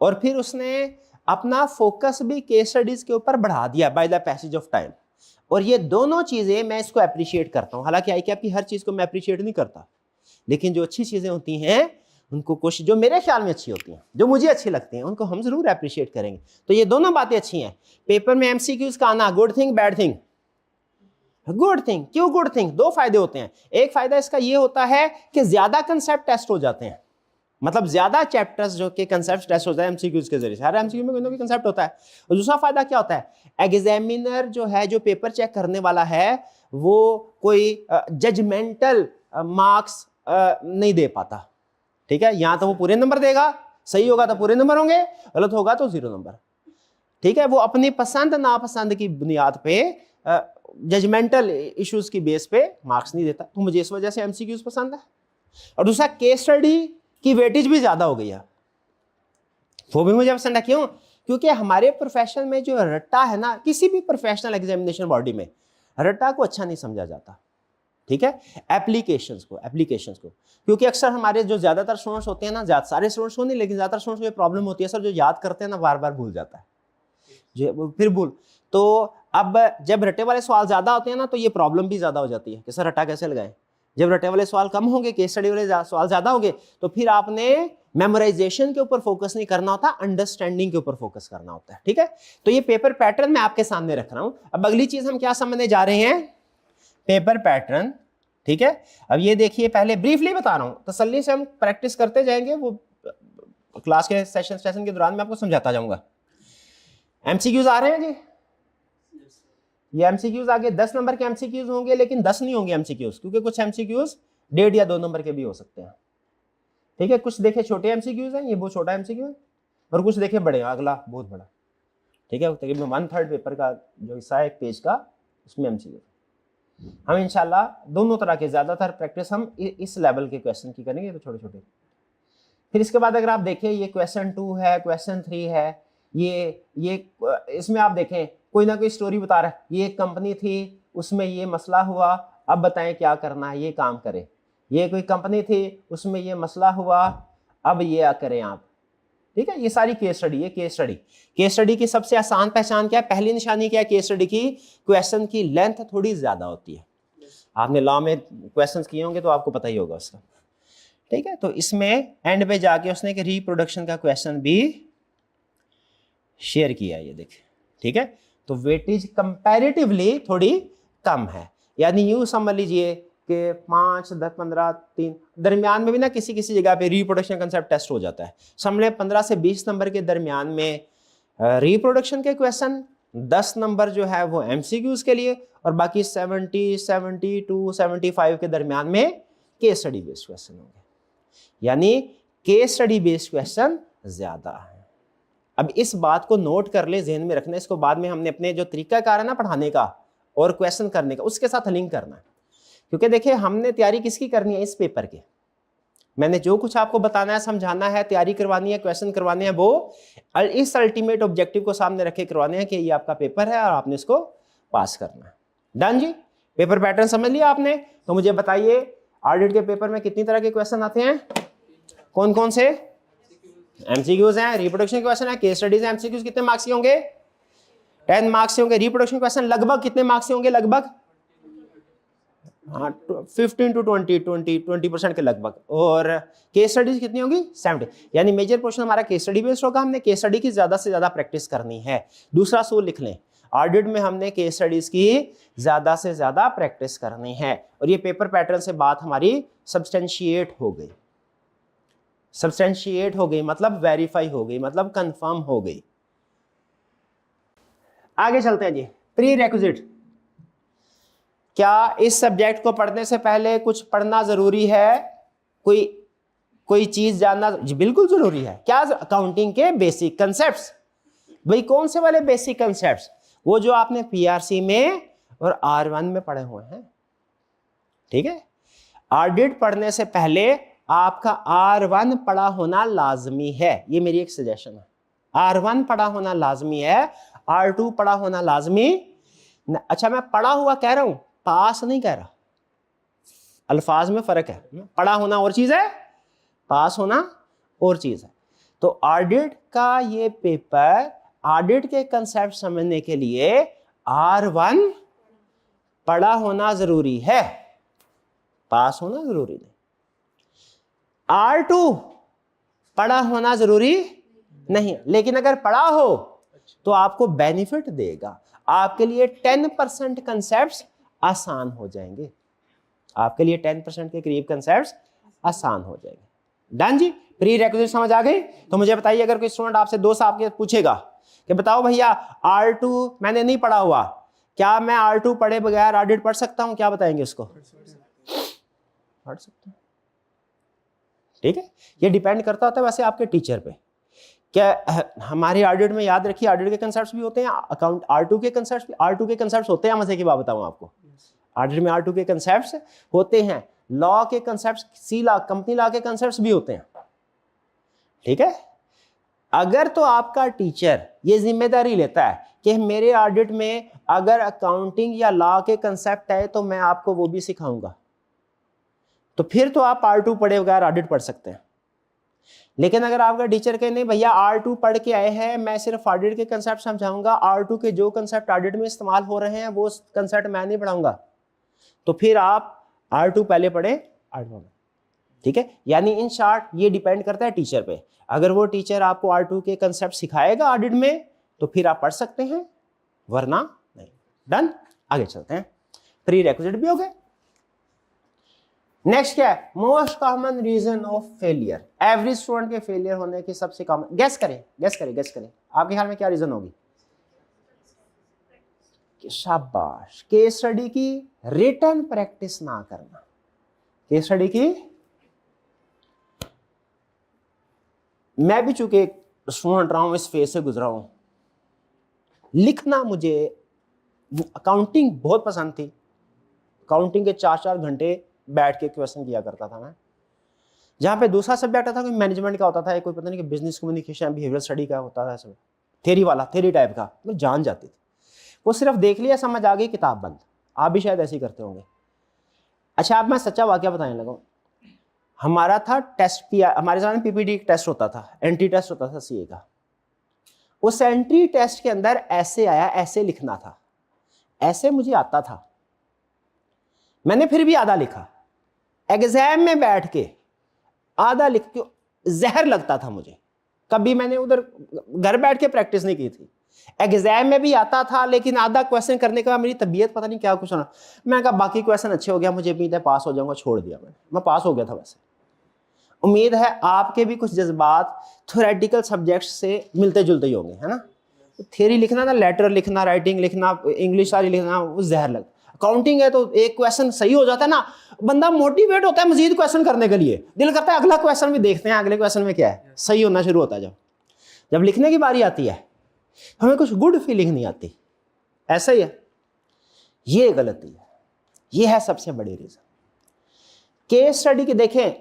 और फिर उसने अपना फोकस भी केस स्टडीज के ऊपर बढ़ा दिया by the passage of time. और ये दोनों चीजें मैं इसको अप्रिशिएट करता हूं। हालांकि आई की हर चीज को मैं अप्रिशिएट नहीं करता, लेकिन जो अच्छी चीजें होती हैं उनको कोशिश, जो मेरे ख्याल में अच्छी होती हैं, जो मुझे अच्छी लगती हैं, उनको हम जरूर अप्रिशिएट करेंगे। तो ये दोनों बातें अच्छी हैं। पेपर में एमसीक्यूज का आना, good thing bad thing, good thing. क्यों गुड थिंग? 2 फायदे होते हैं। एक फायदा इसका ये होता है कि ज्यादा कंसेप्ट टेस्ट हो जाते हैं, मतलब ज्यादा चैप्टर्स जो के कंसेप्ट टेस्ट हो जाए एमसीक्यूज के जरिए। हर एमसीक्यू में कोई ना कोई कंसेप्ट होता है। और दूसरा फायदा क्या होता है, एग्जामिनर जो है, जो पेपर चेक करने वाला है, वो कोई जजमेंटल मार्क्स नहीं दे पाता, ठीक है। या तो वो पूरे नंबर देगा, सही होगा तो पूरे नंबर होंगे, गलत होगा तो 0 नंबर। ठीक है, वो अपनी पसंद नापसंद की बुनियाद पे जजमेंटल इश्यूज की बेस पे मार्क्स नहीं देता। तो मुझे इस वजह से एमसीक्यूज पसंद है। और दूसरा, केस स्टडी की वेटेज भी ज्यादा हो गई है, वो भी मुझे पसंद है। क्यों? क्योंकि हमारे प्रोफेशन में जो रट्टा है ना, किसी भी प्रोफेशनल एग्जामिनेशन बॉडी में रट्टा को अच्छा नहीं समझा जाता। ठीक है, एप्लीकेशंस को क्योंकि अक्सर हमारे जो ज्यादातर स्टूडेंट्स होते हैं ना, सारे स्टूडेंट्स को नहीं लेकिन ज्यादातर स्टूडेंट्स को ये प्रॉब्लम होती है सर, जो याद करते हैं ना बार बार भूल जाता है, जो फिर भूल। तो अब जब रट्टे वाले सवाल ज्यादा होते हैं ना, तो ये प्रॉब्लम भी ज्यादा हो जाती है कि सर रट्टा कैसे लगाएं। जब रट्टे वाले सवाल कम होंगे, केस स्टडी वाले सवाल ज्यादा होंगे, तो फिर आपने मेमोराइजेशन के ऊपर फोकस नहीं करना होता, अंडरस्टैंडिंग के ऊपर फोकस करना होता है। ठीक है, तो ये पेपर पैटर्न मैं आपके सामने रख रहा हूं। अब अगली चीज हम क्या समझने जा रहे हैं, पेपर पैटर्न। ठीक है, अब ये देखिए, पहले ब्रीफली बता रहा हूं, तसल्ली से हम प्रैक्टिस करते जाएंगे, वो क्लास के सेशन के दौरान मैं आपको समझाता जाऊंगा। एमसीक्यूज आ रहे हैं जी, ये एमसीक्यूज आगे 10 नंबर के एमसीक्यूज होंगे, लेकिन 10 नहीं होंगे एमसीक्यूज, क्योंकि कुछ एमसीक्यूज 1.5 या 2 नंबर के भी हो सकते हैं। ठीक है, कुछ देखे छोटे एमसीक्यूज हैं, ये बहुत छोटा एमसीक्यू है, और कुछ देखे बड़े, अगला बहुत बड़ा। ठीक है, तकरीबन 1/3 पेपर का जो हिस्सा है एक पेज का, उसमें एमसीक्यू। हम इंशाल्लाह दोनों तरह के, ज्यादातर प्रैक्टिस हम इस लेवल के क्वेश्चन की करेंगे, तो छोटे छोटे। फिर इसके बाद अगर आप देखें, ये क्वेश्चन 2 है, क्वेश्चन 3 है, ये इसमें आप देखें कोई ना कोई स्टोरी बता रहा है, ये एक कंपनी थी, उसमें ये मसला हुआ, अब बताएं क्या करना है, ये काम करें। ये कोई कंपनी थी, उसमें ये मसला हुआ, अब ये करें आप। ठीक है, ये सारी केस स्टडी है। केस स्टडी की सबसे आसान पहचान क्या है, पहली निशानी क्या है केस स्टडी की, क्वेश्चन की लेंथ थोड़ी ज्यादा होती है। आपने लॉ में क्वेश्चंस किए होंगे तो आपको पता ही होगा उसका। ठीक है, तो इसमें एंड पे जाके उसने एक रिप्रोडक्शन का क्वेश्चन भी शेयर किया, ये देखिए। ठीक है, तो वेटेज कंपैरेटिवली थोड़ी कम है, यानी यूं समझ लीजिए कि 5, 10, 15, 3 दरमियान में भी ना किसी किसी जगह पे रिप्रोडक्शन कंसेप्ट टेस्ट हो जाता है। समझ 15 से 20 नंबर के दरमियान में रिप्रोडक्शन के क्वेश्चन, 10 नंबर जो है वो एमसीक्यूज के लिए, और बाकी 70, 72, 75 के दरमियान में केस स्टडी बेस्ड क्वेश्चन होंगे, यानी केस स्टडी बेस्ड क्वेश्चन ज्यादा है। अब इस बात को नोट कर ले, जहन में रखना, इसको बाद में हमने अपने जो तरीकाकार है ना पढ़ाने का और क्वेश्चन करने का, उसके साथ लिंक करना है। क्योंकि देखिए, हमने तैयारी किसकी करनी है, इस पेपर की। मैंने जो कुछ आपको बताना है, समझाना है, तैयारी करवानी है, क्वेश्चन करवाने हैं, वो इस अल्टीमेट ऑब्जेक्टिव को सामने रखे करवाने हैं कि ये आपका पेपर है और आपने इसको पास करना है। डन जी, पेपर पैटर्न समझ लिया आपने। तो मुझे बताइए, ऑडिट के पेपर में कितनी तरह के क्वेश्चन आते हैं, कौन कौन से? एमसीक्यूज हैं, रिप्रोडक्शन क्वेश्चन है, केस स्टडीज है। एमसीक्यूज कितने मार्क्स के होंगे? 10 मार्क्स के होंगे। रिप्रोडक्शन क्वेश्चन लगभग कितने मार्क्स के होंगे? लगभग 15 to 20% के लगभग। और केस स्टडीज कितनी होगी? 70। यानी मेजर पोर्शन हमारा केस स्टडी बेस्ड होगा। हमने केस स्टडी की ज्यादा से ज्यादा प्रैक्टिस करनी है। दूसरा सूल लिख लें, ऑडिट में हमने केस स्टडीज की ज्यादा से ज्यादा प्रैक्टिस करनी है। और ये पेपर पैटर्न से बात हमारी सब्सटेंशिएट हो गई। सब्सटेंशिएट हो गई मतलब वेरीफाई हो गई, मतलब कंफर्म हो गई। आगे चलते हैं जी। प्री रेक्विजिट, क्या इस सब्जेक्ट को पढ़ने से पहले कुछ पढ़ना जरूरी है? कोई चीज जानना? जी बिल्कुल जरूरी है। क्या? अकाउंटिंग के बेसिक कंसेप्ट्स। भाई कौन से वाले बेसिक कंसेप्ट्स? वो जो आपने पीआरसी में और R1 में पढ़े हुए हैं। ठीक है, ऑडिट पढ़ने से पहले आपका R1 पढ़ा होना लाजमी है। ये मेरी एक सजेशन है। R1 पढ़ा होना लाजमी है, R2 पढ़ा होना लाजमी। अच्छा, मैं पढ़ा हुआ कह रहा हूं, पास नहीं कह रहा। अल्फाज में फर्क है। पढ़ा होना और चीज है, पास होना और चीज है। तो ऑडिट का ये पेपर, ऑडिट के कंसेप्ट समझने के लिए R1 पढ़ा होना जरूरी है, पास होना जरूरी नहीं। R2 पढ़ा होना जरूरी नहीं, लेकिन अगर पढ़ा हो तो आपको बेनिफिट देगा। आपके लिए 10% कंसेप्ट्स आसान हो जाएंगे। आपके लिए 10% के करीब कंसेप्ट्स आसान हो जाएंगे। डन जी, प्री रिक्विजिट समझ आ गई? तो मुझे बताइए, अगर कोई स्टूडेंट आपसे दोस्त आपके पूछेगा कि बताओ भैया R2 मैंने नहीं पढ़ा हुआ, क्या मैं R2 पढ़े बगैर ऑडिट पढ़ सकता हूं? क्या बताएंगे उसको? पढ़ सकते हैं। ठीक है, ये डिपेंड करता होता है वैसे आपके टीचर पे। क्या हमारे ऑडिट में याद रखिए, ऑडिट के कंसेप्ट्स भी होते हैं, अकाउंट R2 के कंसेप्ट्स होते हैं। मजे की बात बताऊं आपको, ऑडिट में R2 के कंसेप्ट्स होते हैं, लॉ के कंसेप्ट्स, सी लॉ, कंपनी लॉ के कंसेप्ट्स भी होते हैं। ठीक है, अगर तो आपका टीचर ये जिम्मेदारी लेता है कि मेरे ऑडिट में अगर अकाउंटिंग या लॉ के कंसेप्ट है तो मैं आपको वो भी सिखाऊंगा, तो फिर तो आप R2 पढ़े बगैर ऑडिट पढ़ सकते हैं। लेकिन अगर आपका टीचर कहे नहीं भैया R2 पढ़ के आए हैं, मैं सिर्फ ऑडिट के कंसेप्ट समझाऊंगा, R2 के जो कंसेप्ट ऑडिट में इस्तेमाल हो रहे हैं वो कंसेप्ट मैं नहीं पढ़ाऊंगा, तो फिर आप R2 पहले पढ़े R1। ठीक है, यानी इन शॉर्ट ये डिपेंड करता है टीचर पे। अगर वो टीचर आपको R2 के कंसेप्ट सिखाएगा ऑडिट में तो फिर आप पढ़ सकते हैं, वरना नहीं। डन, आगे चलते हैं। प्री रिक्विजिट भी हो गए। नेक्स्ट क्या है, most common reason of failure. Average student के फेलियर होने की सबसे कॉमन, गेस करें आपके ख्याल में क्या रीजन होगी? शाबाश, केस स्टडी की रिटन प्रैक्टिस ना करना। केस स्टडी की, मैं भी चूंकि स्टूडेंट रहा हूं, इस फेज से गुजरा हूं, लिखना मुझे अकाउंटिंग बहुत पसंद थी। अकाउंटिंग के 4-4 घंटे बैठ के क्वेश्चन किया करता था मैं। जहां पे दूसरा सब्जेक्ट था कोई मैनेजमेंट का होता था, कोई पता नहीं कि बिजनेस कम्युनिकेशन, बिहेवियर स्टडी का होता था, सब थ्योरी वाला, थ्योरी टाइप का, मैं जान जाती थी। वो सिर्फ देख लिया, समझ आ गई, किताब बंद। आप भी शायद ऐसे ही करते होंगे। अच्छा, अब मैं सच्चा वाकया बताने लगा। हमारा था टेस्ट, हमारे सामने PPT टेस्ट होता था, एंट्री टेस्ट होता था CA का। उस एंट्री टेस्ट के अंदर ऐसे आया, ऐसे लिखना था, ऐसे मुझे आता था, मैंने फिर भी आधा लिखा। एग्जाम में बैठ के आधा लिख के जहर लगता था मुझे। कभी मैंने उधर घर बैठ के प्रैक्टिस नहीं की थी। एग्जाम में भी आता था, लेकिन आधा क्वेश्चन करने के बाद मेरी तबीयत पता नहीं क्या कुछ होना, मैं कहा बाकी क्वेश्चन अच्छे हो गया, मुझे उम्मीद है पास हो जाऊंगा, छोड़ दिया मैं पास हो गया था। वैसे उम्मीद है आपके भी कुछ जज्बात थ्योरेटिकल सब्जेक्ट से मिलते जुलते ही होंगे, है ना। थ्योरी लिखना ना, लेटर लिखना, राइटिंग लिखना, इंग्लिश सारी लिखना, वो जहर लगता। अकाउंटिंग है तो एक क्वेश्चन सही हो जाता है ना, बंदा मोटिवेट होता है मजीद क्वेश्चन करने के लिए, दिल करता है अगला क्वेश्चन भी देखते हैं, अगले क्वेश्चन में क्या है, सही होना शुरू होता है। जब लिखने की बारी आती है हमें कुछ गुड फीलिंग नहीं आती। ऐसा ही है, ये गलती है, ये है सबसे बड़ी रीजन। केस स्टडी की देखें,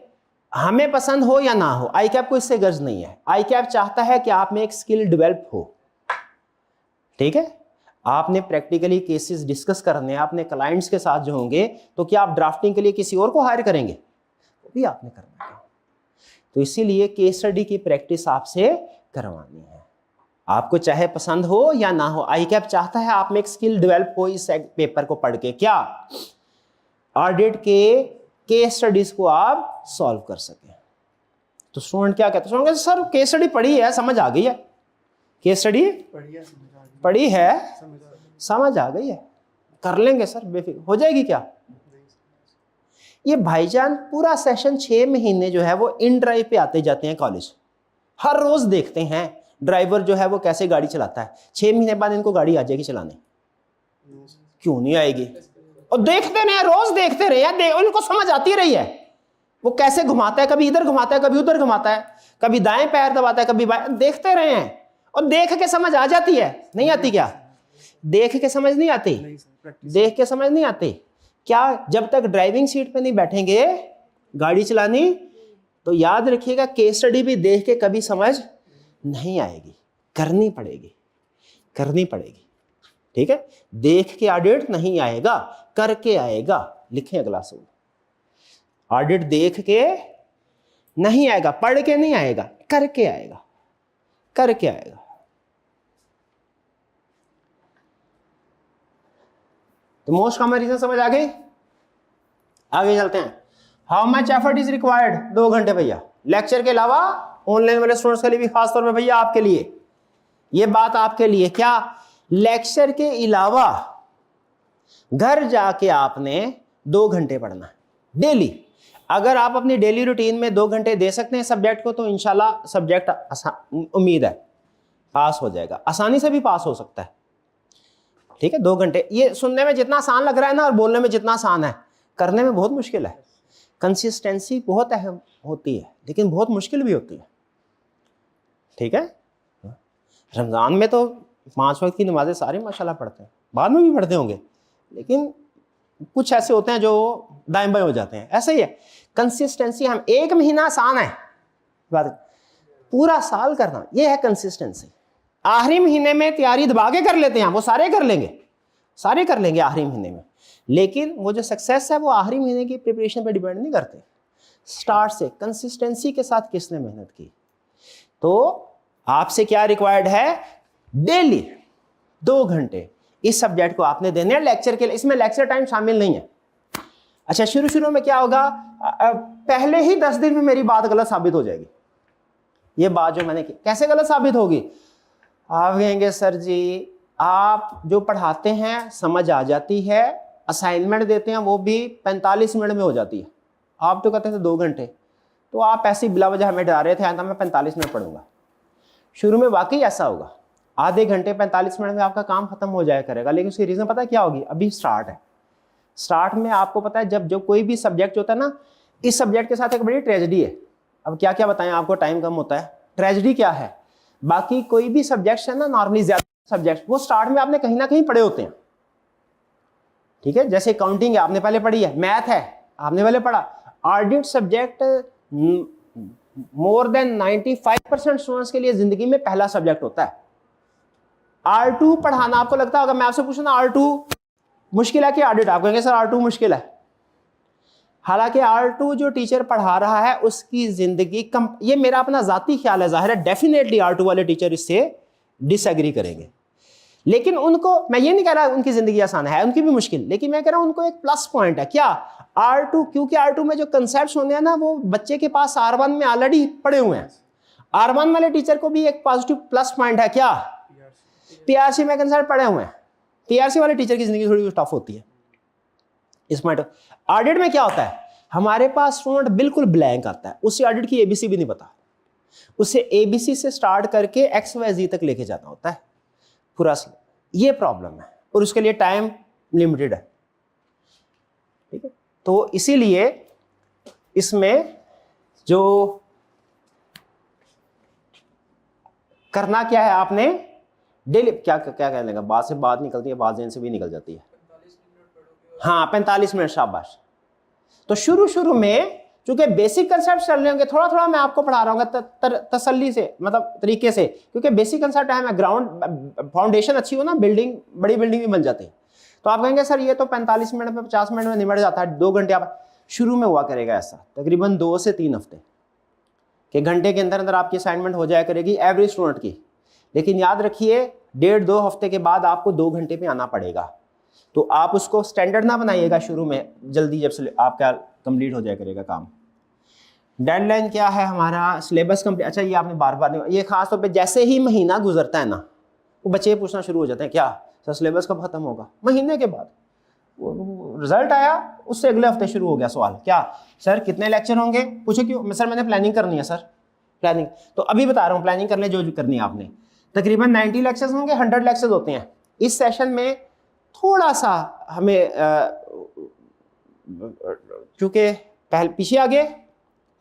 हमें पसंद हो या ना हो, आई कैप को इससे गर्ज नहीं है। आई कैप चाहता है कि आप में एक स्किल डेवलप हो। ठीक है, आपने प्रैक्टिकली केसेस डिस्कस करने, आपने क्लाइंट्स के साथ जो होंगे, तो क्या आप ड्राफ्टिंग के लिए किसी और को हायर करेंगे? वो भी आपने करना है। तो इसीलिए केस स्टडी की प्रैक्टिस आपसे करवानी है, आपको चाहे पसंद हो या ना हो। आई कैप चाहता है आप में एक स्किल डेवलप हो इस पेपर को पढ़ के, क्या ऑडिट के केस स्टडीज को आप सॉल्व कर सकें। तो स्टूडेंट क्या कहते हैं, सर केस स्टडी पढ़ी है, समझ आ गई है, केस स्टडी पढ़ी है, समझ आ गई है, कर लेंगे सर, बेफिक्र हो जाएगी क्या। ये भाईजान पूरा सेशन 6 महीने जो है वो इन ड्राइव पे आते जाते हैं कॉलेज, हर रोज देखते हैं ड्राइवर जो है वो कैसे गाड़ी चलाता है। 6 महीने बाद इनको गाड़ी आ जाएगी चलाने, क्यों नहीं आएगी? और देखते रहे, रोज देखते रहे, उनको समझ आती रही है वो कैसे घुमाता है, कभी इधर घुमाता है, कभी उधर घुमाता है, कभी दाएं पैर दबाता है, कभी बाएं, देखते रहे हैं और देख के समझ आ जाती है। नहीं आती क्या? देख के समझ नहीं आती, देख के समझ नहीं आती क्या? जब तक ड्राइविंग सीट पे नहीं बैठेंगे गाड़ी चलानी, तो याद रखिएगा केस स्टडी भी देख के कभी समझ नहीं आएगी, करनी पड़ेगी, करनी पड़ेगी। ठीक है, देख के ऑडिट नहीं आएगा, करके आएगा। लिखें अगला सवाल, ऑडिट देख के नहीं आएगा, पढ़ के नहीं आएगा, करके आएगा, करके आएगा। तो मोस्ट कॉमन रीजन समझ आ गई? आगे चलते हैं। How much effort is required? 2 घंटे भैया, लेक्चर के अलावा ऑनलाइन वाले स्टूडेंट्स के लिए भी खास तौर पे भैया आपके लिए ये बात, आपके लिए क्या, लेक्चर के अलावा घर जाके आपने 2 घंटे पढ़ना डेली। अगर आप अपनी डेली रूटीन में 2 घंटे दे सकते हैं सब्जेक्ट को, तो इंशाल्लाह सब्जेक्ट उम्मीद है पास हो जाएगा, आसानी से भी पास हो सकता है। ठीक है, 2 घंटे, ये सुनने में जितना आसान लग रहा है ना और बोलने में जितना आसान है, करने में बहुत मुश्किल है। कंसिस्टेंसी बहुत अहम होती है लेकिन बहुत मुश्किल भी होती है, ठीक है। रमज़ान में तो 5 वक्त की नमाजें सारे माशाल्लाह पढ़ते हैं, बाद में भी पढ़ते होंगे, लेकिन कुछ ऐसे होते हैं जो दाएं बाएं हो जाते हैं। ऐसा ही है कंसिस्टेंसी। हम 1 महीना आसान है, बात पूरा साल करना ये है कंसिस्टेंसी। आखिरी महीने में तैयारी दबा के कर लेते हैं, वो सारे कर लेंगे आखिरी महीने में, लेकिन वो जो सक्सेस है वो आखिरी महीने की प्रिपरेशन पे डिपेंड नहीं करते, स्टार्ट से कंसिस्टेंसी के साथ किसने मेहनत की। तो आपसे क्या रिक्वायर्ड है, डेली 2 घंटे इस सब्जेक्ट को आपने देने हैं लेक्चर के लिए। इसमें लेक्चर टाइम शामिल नहीं है। अच्छा, शुरू में क्या होगा, पहले ही 10 दिन में मेरी बात गलत साबित हो जाएगी। ये बात जो मैंने की कैसे गलत साबित होगी, आप कहेंगे सर जी आप जो पढ़ाते हैं समझ आ जाती है, असाइनमेंट देते हैं वो भी 45 मिनट में हो जाती है, आप तो कहते थे 2 घंटे, तो आप ऐसी बिला वजह हमें डरा रहे थे आइंदा मैं 45 मिनट पढ़ूंगा। शुरू में वाकई ऐसा होगा, आधे घंटे 45 मिनट में आपका काम खत्म हो जाया करेगा, लेकिन उसकी रीज़न पता है क्या होगी, अभी स्टार्ट है। स्टार्ट में आपको पता है जब कोई भी सब्जेक्ट होता है ना, इस सब्जेक्ट के साथ एक बड़ी ट्रेजेडी है। अब क्या क्या बताएं आपको, टाइम कम होता है। ट्रेजेडी क्या है, बाकी कोई भी सब्जेक्ट है ना, नॉर्मली ज्यादा सब्जेक्ट वो स्टार्ट में आपने कहीं ना कहीं पढ़े होते हैं, ठीक है। जैसे काउंटिंग है आपने पहले पढ़ी है, मैथ है आपने पहले पढ़ा, audit subject more than 95% students के लिए जिंदगी में पहला सब्जेक्ट होता है। R2 पढ़ाना आपको लगता होगा, मैं आपसे पूछूं ना R2 मुश्किल है कि ऑडिट, आप कहेंगे सर R2 मुश्किल है। हालांकि R2 जो टीचर पढ़ा रहा है उसकी जिंदगी कम, ये मेरा अपना जाती ख्याल है, जाहिर है डेफिनेटली R2 वाले टीचर इससे डिसएग्री करेंगे, लेकिन उनको मैं ये नहीं कह रहा उनकी जिंदगी आसान है, उनकी भी मुश्किल, लेकिन मैं कह रहा हूं उनको एक प्लस पॉइंट है क्या, R2, क्योंकि R2 में जो कंसेप्ट होने हैं ना वो बच्चे के पास R1 में ऑलरेडी पढ़े हुए हैं। R1 वाले टीचर को भी एक पॉजिटिव प्लस पॉइंट है क्या, PRC में कंसेप्ट पढ़े हुए हैं। PRC वाले टीचर की जिंदगी थोड़ी टफ होती है इस पॉइंट। ऑडिट में क्या होता है, हमारे पास स्टूडेंट बिल्कुल ब्लैंक आता है, उससे ऑडिट की ABC भी नहीं पता, उसे ABC से स्टार्ट करके XYZ तक लेके जाना होता है पूरा, ये प्रॉब्लम है, और उसके लिए टाइम लिमिटेड है, ठीक है। तो इसीलिए इसमें जो करना क्या है आपने, डेली क्या कहने का, बात से बात निकलती है, बात जेन से भी निकल जाती है। हाँ 45 मिनट, शाबाश। तो शुरू में चूंकि बेसिक कंसेप्ट चल रहे होंगे, थोड़ा थोड़ा मैं आपको पढ़ा रहा हूँ तसल्ली से, मतलब तरीके से, क्योंकि बेसिक कंसेप्ट है, ग्राउंड फाउंडेशन अच्छी हो ना, बिल्डिंग बड़ी बिल्डिंग भी बन जाती है। तो आप कहेंगे सर ये तो 45 मिनट में 50 मिनट में निमट जाता है, 2 घंटे आप शुरू में हुआ करेगा ऐसा, तकरीबन 2 से 3 हफ्ते के घंटे के अंदर अंदर आपकी असाइनमेंट हो जाया करेगी एवरेज स्टूडेंट की। लेकिन याद रखिए 1.5-2 हफ्ते के बाद आपको 2 घंटे पे आना पड़ेगा, तो आप उसको स्टैंडर्ड ना बनाइएगा शुरू में जल्दी, जब से आपका कंप्लीट हो जाया करेगा काम। डेडलाइन क्या है हमारा, सिलेबस कंप्लीट। अच्छा ये आपने बार बार नहीं, ये खास तौर पे जैसे ही महीना गुजरता है ना, वो बच्चे पूछना शुरू हो जाते हैं क्या सर सिलेबस कब खत्म होगा। महीने के बाद वो रिजल्ट आया, उससे अगले हफ्ते शुरू हो गया सवाल, क्या सर कितने लेक्चर होंगे, पूछे क्यों, सर मैंने प्लानिंग करनी है सर, प्लानिंग। तो अभी बता रहा हूँ प्लानिंग करने जो करनी है आपने, तकरीबन 90 लेक्चर्स होंगे, 100 लेक्चर्स होते हैं। इस सेशन में थोड़ा सा हमें चूंकि पीछे आगे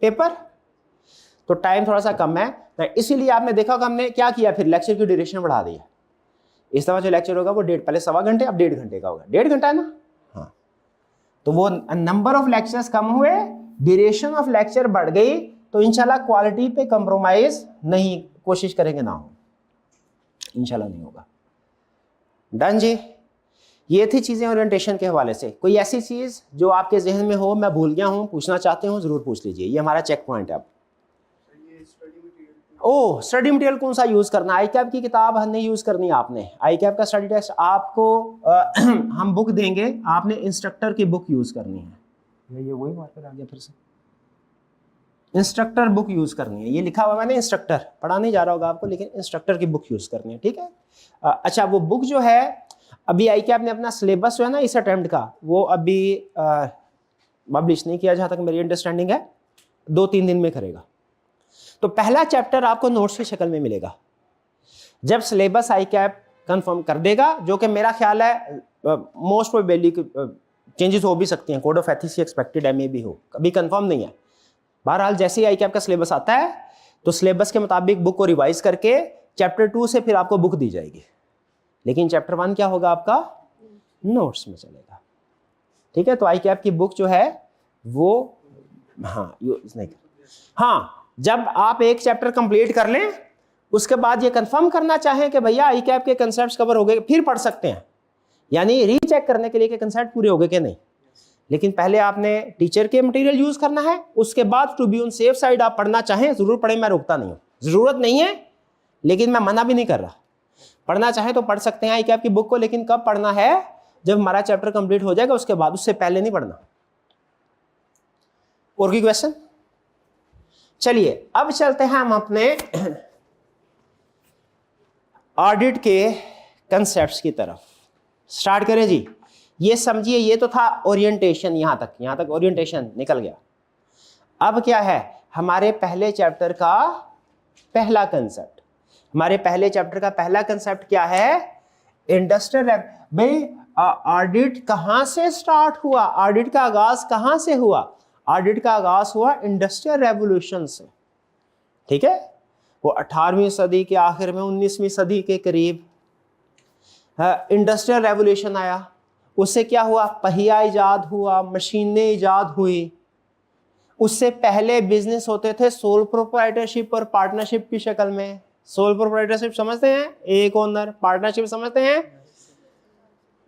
पेपर, तो टाइम थोड़ा सा कम है, इसीलिए आपने देखा कि हमने क्या किया, फिर लेक्चर की ड्यूरेशन बढ़ा दी है। इस दफा जो लेक्चर होगा वो पहले 1.25 घंटे, अब 1.5 घंटे का होगा। 1.5 घंटा है ना, हाँ। तो वो नंबर ऑफ लेक्चर्स कम हुए, ड्यूरेशन ऑफ लेक्चर बढ़ गई, तो इंशाल्लाह क्वालिटी पे कंप्रोमाइज नहीं, कोशिश करेंगे ना हो, इंशाल्लाह नहीं होगा। डन जी। ये थी चीजें ओरिएंटेशन के हवाले से। कोई ऐसी चीज जो आपके जहन में हो, मैं भूल गया हूं, पूछना चाहते हो जरूर पूछ लीजिए, ये हमारा चेक पॉइंट है। अब ओह स्टडी मटेरियल कौन सा यूज करना, आईकैप की किताब नहीं यूज करनी आपने, आईकैप का स्टडी टेक्स्ट आपको हम बुक देंगे, आपने इंस्ट्रक्टर की बुक यूज करनी है। ये वही मार्कर आ गया फिर से, इंस्ट्रक्टर बुक यूज करनी है, ये लिखा हुआ मैंने इंस्ट्रक्टर, पढ़ा नहीं जा रहा होगा आपको, लेकिन इंस्ट्रक्टर की बुक यूज करनी है, ठीक है। अच्छा वो बुक जो है, अभी आईकैप ने अपना सिलेबस जो है ना इस अटेम्प्ट का, वो अभी पब्लिश नहीं किया, जहां तक मेरी अंडरस्टैंडिंग है 2-3 दिन में करेगा। तो पहला चैप्टर आपको नोट्स की शक्ल में मिलेगा जब सिलेबस आईकैप कंफर्म कर देगा, जो कि मेरा ख्याल है मोस्ट चेंजेस हो भी सकती हैं, code of ethics expected MA भी हो, कभी कंफर्म नहीं है। बहरहाल जैसे ही ICAP का सिलेबस आता है तो सिलेबस के मुताबिक बुक को रिवाइज करके चैप्टर 2 से फिर आपको बुक दी जाएगी, लेकिन चैप्टर 1 क्या होगा आपका नोट्स में चलेगा। ठीक है, तो ICAP की बुक जो है वो हाँ, जब आप एक चैप्टर कंप्लीट कर लें उसके बाद ये कंफर्म करना चाहें कि भैया ICAP के कंसेप्ट्स कवर हो गए, फिर पढ़ सकते हैं, यानी रीचेक करने के लिए कि कंसेप्ट पूरे हो गए कि नहीं। लेकिन पहले आपने टीचर के मटेरियल यूज करना है, उसके बाद to be on safe side आप पढ़ना चाहें जरूर पढ़ें, मैं रोकता नहीं हूं, जरूरत नहीं है लेकिन मैं मना भी नहीं कर रहा। पढ़ना चाहें तो पढ़ सकते हैं ICAP की बुक को, लेकिन कब पढ़ना है, जब हमारा चैप्टर कंप्लीट हो जाएगा उसके बाद, उससे पहले नहीं पढ़ना। और कोई क्वेश्चन? चलिए अब चलते हैं हम अपने ऑडिट के कंसेप्ट्स की तरफ। स्टार्ट करें जी। ये समझिए, ये तो था ओरिएंटेशन, यहां तक ओरिएंटेशन निकल गया। अब क्या है हमारे पहले चैप्टर का पहला कंसेप्ट। हमारे पहले चैप्टर का पहला कंसेप्ट क्या है? इंडस्ट्रियल। भाई ऑडिट कहां से स्टार्ट हुआ? ऑडिट का आगाज कहां से हुआ? ऑडिट का आगाज हुआ इंडस्ट्रियल रेवोल्यूशन से। ठीक है, वो 18वीं सदी के आखिर में 19वीं सदी के करीब इंडस्ट्रियल रेवोल्यूशन आया। उससे क्या हुआ? पहिया इजाद हुआ, मशीनें इजाद हुई। उससे पहले बिजनेस होते थे सोल प्रोप्राइटरशिप और पार्टनरशिप की शक्ल में। सोल प्रोप्राइटरशिप समझते हैं, एक ओनर। पार्टनरशिप समझते हैं,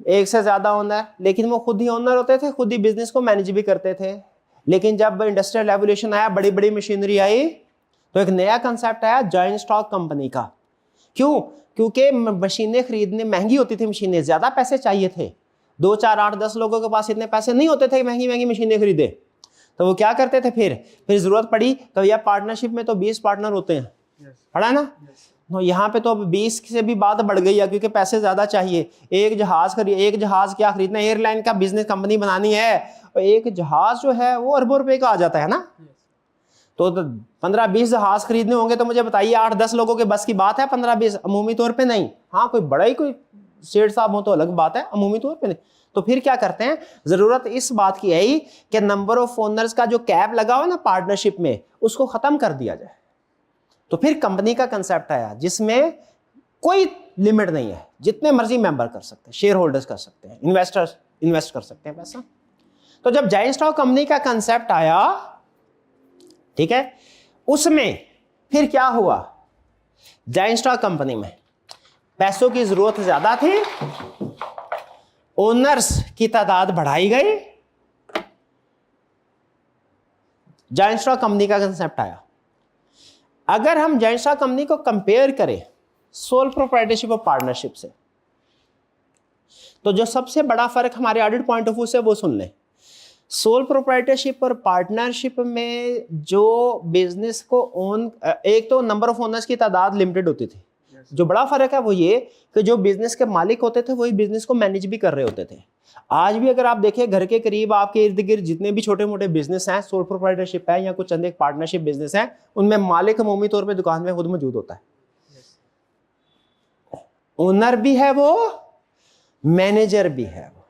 एक से ज्यादा ओनर, लेकिन वो खुद ही ओनर होते थे, खुद ही बिजनेस को मैनेज भी करते थे। लेकिन जब इंडस्ट्रियल रेवोल्यूशन आया, बड़ी बड़ी मशीनरी आई, तो एक नया कंसेप्ट आया जॉइंट स्टॉक कंपनी का। क्यों? क्योंकि मशीनें खरीदने महंगी होती थी, मशीनें ज्यादा पैसे चाहिए थे। 2, 4, 8, 10 लोगों के पास इतने पैसे नहीं होते थे महंगी महंगी मशीनें खरीदे, तो वो क्या करते थे, फिर जरूरत पड़ी तो या पार्टनरशिप में तो 20 पार्टनर होते हैं, पढ़ा ना। तो यहाँ पे तो अब 20 से भी बात बढ़ गई है, क्योंकि पैसे ज्यादा चाहिए। एक जहाज क्या खरीदना, एयरलाइन का बिजनेस कंपनी बनानी है, और एक जहाज जो है वो अरबों रुपए का आ जाता है ना। तो 15-20 जहाज खरीदने होंगे, तो मुझे बताइए 8-10 लोगों के बस की बात है 15-20? अमूमी तौर पे नहीं। हाँ, कोई बड़ा ही कोई सेठ साहब हो तो अलग बात है, अमूमी तौर पे नहीं। तो फिर क्या करते हैं, जरूरत इस बात की है कि नंबर ऑफ ओनर्स का जो कैप लगा हुआ ना पार्टनरशिप में, उसको खत्म कर दिया जाए। तो फिर कंपनी का कंसेप्ट आया जिसमें कोई लिमिट नहीं है, जितने मर्जी मेंबर कर सकते हैं, शेयर होल्डर्स कर सकते हैं, इन्वेस्टर्स इन्वेस्ट कर सकते हैं पैसा। तो जब जॉइंट स्टॉक कंपनी का कंसेप्ट आया, ठीक है, उसमें फिर क्या हुआ, जॉइंट स्टॉक कंपनी में पैसों की जरूरत ज्यादा थी, ओनर्स की तादाद बढ़ाई गई, जॉइंट स्टॉक कंपनी का कंसेप्ट आया। अगर हम जॉइंट स्टॉक कंपनी को कंपेयर करें सोल प्रोप्राइटरशिप और पार्टनरशिप से, तो जो सबसे बड़ा फर्क हमारे ऑडिट पॉइंट ऑफ व्यू से वो सुन लें। सोल प्रोप्राइटरशिप और पार्टनरशिप में जो बिजनेस को ओन, एक तो नंबर ऑफ ओनर्स की तादाद लिमिटेड होती थी। जो बड़ा फर्क है वो ये कि जो बिजनेस के मालिक होते थे वही बिजनेस को मैनेज भी कर रहे होते थे। आज भी अगर आप देखें घर के करीब आपके इर्द गिर्द जितने भी छोटे मोटे बिजनेस हैं, सोल प्रोप्राइटरशिप है या कुछ चंद एक पार्टनरशिप बिजनेस है, उनमें मालिक अमूमी तौर पे दुकान में खुद मौजूद होता है। ओनर भी है वो, मैनेजर भी है वो।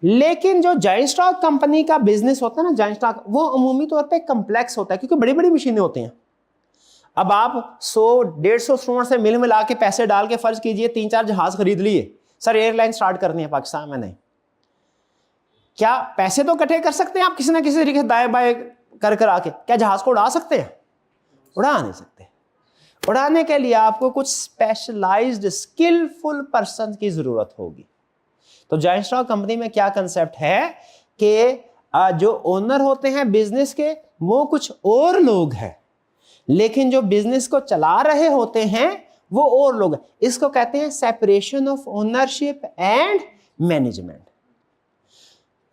लेकिन जो जॉइंट स्टॉक कंपनी का बिजनेस होता है ना, जॉइंट स्टॉक, वो अमूमी तौर पे कम्प्लेक्स होता है, क्योंकि बड़ी बड़ी मशीनें होती हैं। अब आप 100-150 स्टूडेंट से मिल मिला के पैसे डाल के फर्ज कीजिए 3-4 जहाज खरीद लिए, सर एयरलाइन स्टार्ट करनी है पाकिस्तान में, नहीं, क्या पैसे तो इकट्ठे कर सकते हैं आप किसी ना किसी तरीके से दाएं बाएं कर आके, क्या जहाज को उड़ा सकते हैं? उड़ा नहीं सकते। उड़ाने के लिए आपको कुछ स्पेशलाइज्ड स्किलफुल पर्सन की जरूरत होगी। तो जॉइंट स्टॉक कंपनी में क्या कंसेप्ट है कि जो ओनर होते हैं बिजनेस के वो कुछ और लोग हैं, लेकिन जो बिजनेस को चला रहे होते हैं वो और लोग हैं। इसको कहते हैं separation of ownership and management.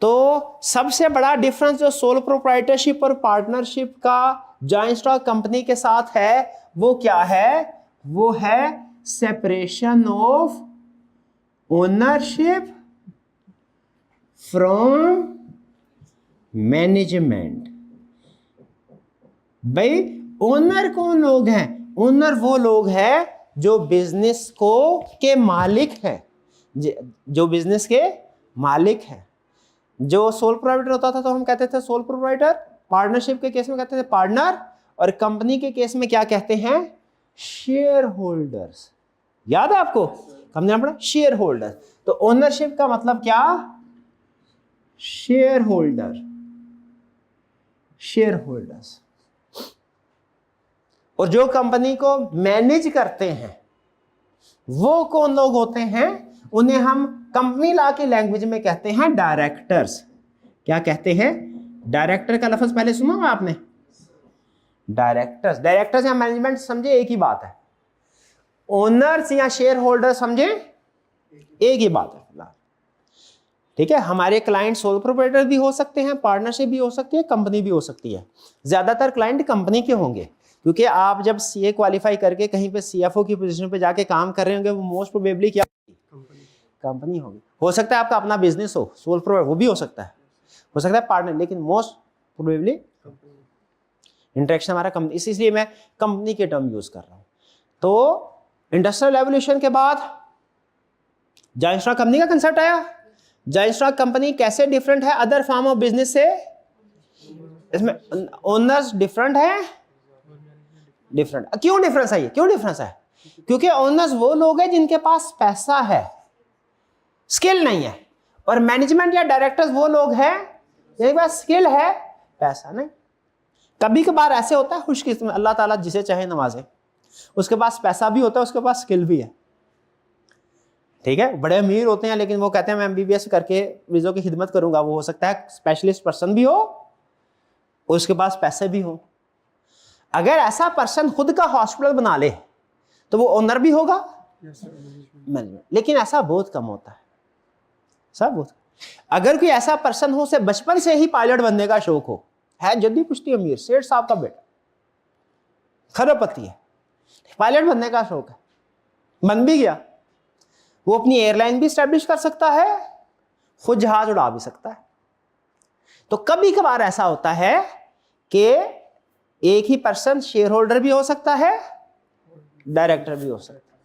तो सबसे बड़ा डिफरेंस जो सोल प्रोप्राइटरशिप और पार्टनरशिप का जॉइंट स्टॉक कंपनी के साथ है वो क्या है? वो है separation of ownership from management. भाई ओनर कौन लोग हैं? ओनर वो लोग हैं जो बिजनेस को के मालिक हैं, जो बिजनेस के मालिक हैं। जो सोल प्रोप्राइटर होता था तो हम कहते थे सोल प्रोप्राइटर, पार्टनरशिप के केस में कहते थे पार्टनर, और कंपनी के केस में क्या कहते हैं, शेयर होल्डर्स। याद है आपको, हमने पढ़ा शेयर होल्डर। तो ओनरशिप का मतलब क्या, शेयर होल्डर, शेयर होल्डर्स। और जो कंपनी को मैनेज करते हैं वो कौन लोग होते हैं, उन्हें हम कंपनी लॉ की लैंग्वेज में कहते हैं डायरेक्टर्स। क्या कहते हैं, डायरेक्टर का लफ्ज पहले सुना होगा आपने, डायरेक्टर्स। डायरेक्टर्स या मैनेजमेंट समझे एक ही बात है, ओनर्स या शेयर होल्डर समझे एक ही बात है। ठीक है, हमारे क्लाइंट सोल प्रोप्राइटर भी हो सकते हैं, पार्टनरशिप भी हो सकती है, कंपनी भी हो सकती है। ज्यादातर क्लाइंट कंपनी के होंगे, क्योंकि आप जब सीए क्वालिफाई करके कहीं पे सीएफओ की पोजीशन पे जाके काम कर रहे होंगे, वो मोस्ट प्रोबेबली क्या कंपनी होगी। हो सकता है आपका अपना बिजनेस हो, सोल प्रोप्राइटर, वो भी हो सकता है पार्टनर, लेकिन मोस्ट प्रोबेबली इंटरेक्शन हमारा कंपनी, इसलिए मैं कंपनी के टर्म यूज कर रहा हूं। तो इंडस्ट्रियल रेवोल्यूशन के बाद जॉइंट स्टॉक कंपनी का कंसेप्ट आया। जॉइंट स्टॉक कंपनी कैसे डिफरेंट है अदर फॉर्म ऑफ बिजनेस से, इसमें ओनर्स डिफरेंट है, डिफरेंट। क्यों डिफरेंस है ये, क्यों डिफरेंस है, क्योंकि ओनर्स वो लोग हैं जिनके पास पैसा है, स्किल नहीं है, और मैनेजमेंट या डायरेक्टर्स वो लोग हैं जिनके पास स्किल है, पैसा नहीं। कभी कभार ऐसे होता है, खुशकिस्मत अल्लाह ताला जिसे चाहे नवाजे, उसके पास पैसा भी होता है, उसके पास स्किल भी है। ठीक है, बड़े अमीर होते हैं लेकिन वो कहते हैं मैं एमबीबीएस करके मरीजों की खिदमत करूंगा। वो हो सकता है स्पेशलिस्ट पर्सन भी हो, उसके पास पैसे भी हो। अगर ऐसा पर्सन खुद का हॉस्पिटल बना ले तो वो ओनर भी होगा, मैनेजमेंट। लेकिन ऐसा बहुत कम होता है, सब बहुत। अगर कोई ऐसा पर्सन हो, उसे बचपन से ही पायलट बनने का शौक हो, है जद्दी पुश्ती अमीर, सेठ साहब का बेटा, खरबपति है, पायलट बनने का शौक है, बन भी गया, वो अपनी एयरलाइन भी स्टैब्लिश कर सकता है, खुद जहाज उड़ा भी सकता है। तो कभी कभार ऐसा होता है कि एक ही पर्सन शेयर होल्डर भी हो सकता है, डायरेक्टर भी हो सकता है,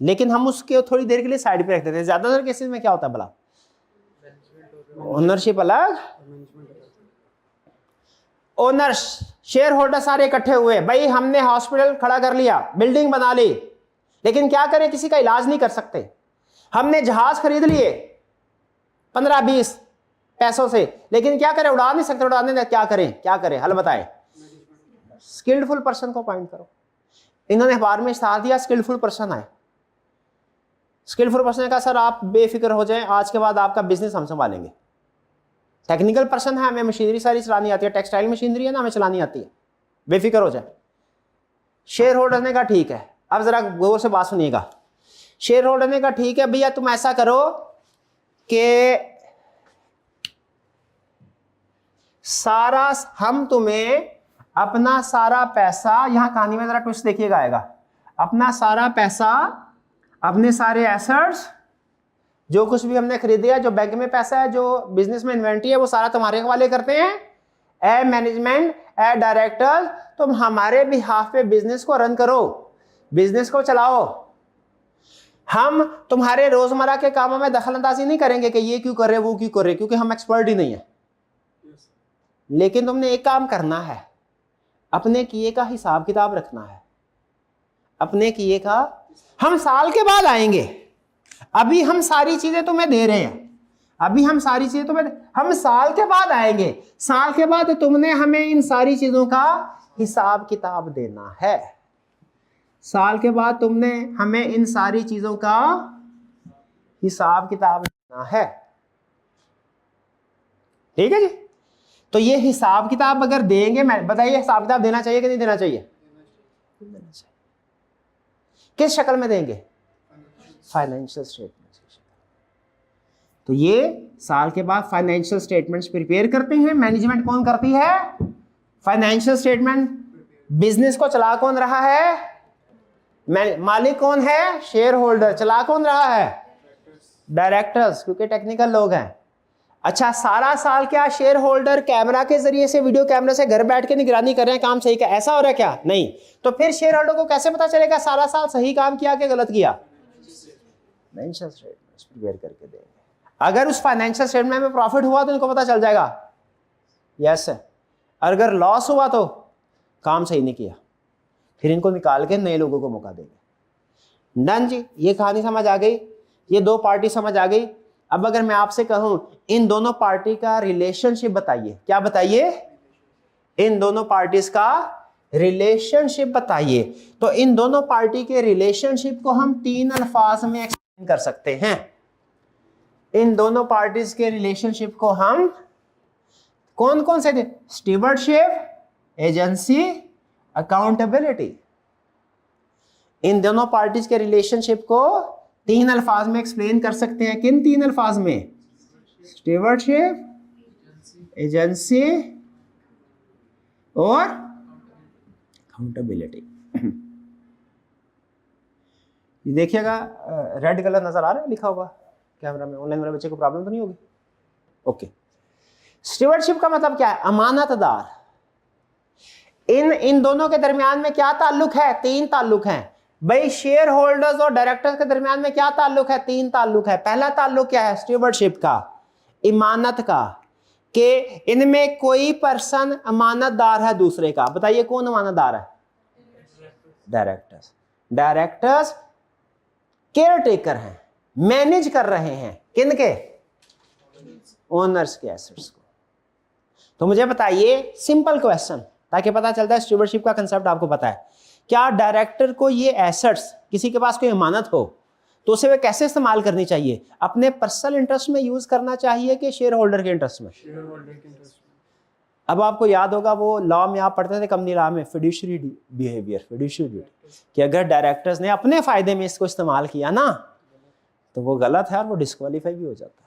लेकिन हम उसके थोड़ी देर के लिए साइड पे रख देते हैं। ज्यादातर केसेस में क्या होता है भला, ओनरशिप अलग, ओनर्स शेयर होल्डर सारे इकट्ठे हुए, भाई हमने हॉस्पिटल खड़ा कर लिया, बिल्डिंग बना ली, लेकिन क्या करें, किसी का इलाज नहीं कर सकते। हमने जहाज खरीद लिए 15-20 पैसों से, लेकिन क्या करें, उड़ा नहीं सकते, उड़ाने क्या करें, हल बताएं। स्किल्डफुल पर्सन को अपॉइंट करो। इन्होंने अखबार में इश्तहार दिया, स्किल्डफुल पर्सन आए। स्किल्डफुल पर्सन ने कहा सर आप बेफिक्र हो जाएं, आज के बाद आपका बिजनेस हम संभालेंगे। टेक्निकल पर्सन है, हमें मशीनरी सारी चलानी आती है, टेक्सटाइल मशीनरी है ना, हमें चलानी आती है, बेफिक्र हो जाए। शेयर होल्डर ने कहा ठीक है, अब जरा गौर से बात सुनिएगा। शेयर होल्डर ने कहा ठीक है भैया, तुम ऐसा करो कि सारा हम तुम्हें अपना सारा पैसा, यहां कहानी में जरा ट्विस्ट देखिएगा आएगा, अपना सारा पैसा, अपने सारे एसेट्स, जो कुछ भी हमने खरीदा, जो बैंक में पैसा है, जो बिजनेस में इन्वेंट्री है, वो सारा तुम्हारे हवाले करते हैं। ए मैनेजमेंट, ए डायरेक्टर, तुम हमारे बिहाफ पे बिजनेस को रन करो, बिजनेस को चलाओ। हम तुम्हारे रोजमर्रा के कामों में दखल अंदाजी नहीं करेंगे कि ये क्यों कर रहे, वो क्यों कर रहे, क्योंकि हम एक्सपर्ट ही नहीं है। लेकिन तुमने एक काम करना है, अपने किए का हिसाब किताब रखना है, अपने किए का। हम साल के बाद आएंगे, अभी हम सारी चीजें तुम्हें दे रहे हैं, अभी हम सारी चीजें तुम्हें, हम साल के बाद आएंगे, साल के बाद तुमने हमें इन सारी चीजों का हिसाब किताब देना है। साल के बाद तुमने हमें इन सारी चीजों का हिसाब किताब देना है। ठीक है जी। तो ये हिसाब किताब अगर देंगे, मैं बताइए हिसाब किताब देना चाहिए कि नहीं देना चाहिए? देना चाहिए। किस शक्ल में देंगे? फाइनेंशियल स्टेटमेंट्स की शक्ल। तो ये साल के बाद फाइनेंशियल स्टेटमेंट्स प्रिपेयर करते हैं। मैनेजमेंट कौन करती है? Financial statement. बिजनेस को चला कौन रहा है? मालिक कौन है? Share holder. चला कौन रहा है? डायरेक्टर्स, क्योंकि टेक्निकल लोग हैं। अच्छा, सारा साल क्या शेयर होल्डर कैमरा के जरिए से, वीडियो कैमरा से घर बैठ के निगरानी कर रहे हैं काम सही का, ऐसा हो रहा है क्या? नहीं। तो फिर शेयर होल्डर को कैसे पता चलेगा सारा साल सही काम किया कि गलत किया? फाइनेंशियल स्टेटमेंट्स प्रिपेयर करके देंगे। अगर उस फाइनेंशियल स्टेटमेंट में प्रॉफिट हुआ तो इनको पता चल जाएगा, यस है। अगर लॉस हुआ तो काम सही नहीं किया, फिर इनको निकाल के नए लोगों को मौका देंगे। डन जी, ये कहानी समझ आ गई, ये दो पार्टी समझ आ गई। अब अगर मैं आपसे कहूं इन दोनों पार्टी का रिलेशनशिप बताइए, क्या बताइए? इन दोनों पार्टीज का रिलेशनशिप बताइए। तो इन दोनों पार्टी के रिलेशनशिप को हम 3 अल्फाज में एक्सप्लेन कर सकते हैं। इन दोनों पार्टीज के रिलेशनशिप को हम कौन कौन से थे? Stewardship, agency, accountability. इन दोनों पार्टीज के रिलेशनशिप को 3 अल्फाज में एक्सप्लेन कर सकते हैं। किन 3 अल्फाज में? स्टीवर्डशिप, एजेंसी और अकाउंटेबिलिटी। देखिएगा रेड कलर नजर आ रहा है लिखा हुआ कैमरा में, ऑनलाइन वाले बच्चे को प्रॉब्लम तो नहीं होगी? ओके। स्टीवर्डशिप का मतलब क्या है? अमानतदार। इन दोनों के दरमियान में क्या ताल्लुक है? 3 ताल्लुक हैं भाई। शेयर होल्डर्स और डायरेक्टर्स के दरमियान में क्या ताल्लुक है? 3 ताल्लुक है। पहला ताल्लुक क्या है? स्टीवर्डशिप का, इमानत का, कि इनमें कोई पर्सन अमानतदार है दूसरे का। बताइए कौन अमानतदार है? डायरेक्टर्स। डायरेक्टर्स केयर टेकर हैं, मैनेज कर रहे हैं किनके? ओनर्स के एसेट्स को। तो मुझे बताइए सिंपल क्वेश्चन, ताकि पता चलता है स्टीवर्डशिप का कंसेप्ट आपको पता है। क्या डायरेक्टर को ये एसेट्स, किसी के पास कोई अमानत हो तो उसे वे कैसे इस्तेमाल करनी चाहिए? अपने पर्सनल इंटरेस्ट में यूज करना चाहिए कि शेयर होल्डर के इंटरेस्ट में? शेयर होल्डर के इंटरेस्ट में। अब आपको याद होगा वो लॉ में आप पढ़ते थे कंपनी लॉ में, फिड्यूशियरी बिहेवियर, फिड्यूशियरी ड्यूटी, कि अगर डायरेक्टर्स ने अपने फायदे में इसको इस्तेमाल किया ना तो वो गलत है और वो डिस्क्वालीफाई भी हो जाता है।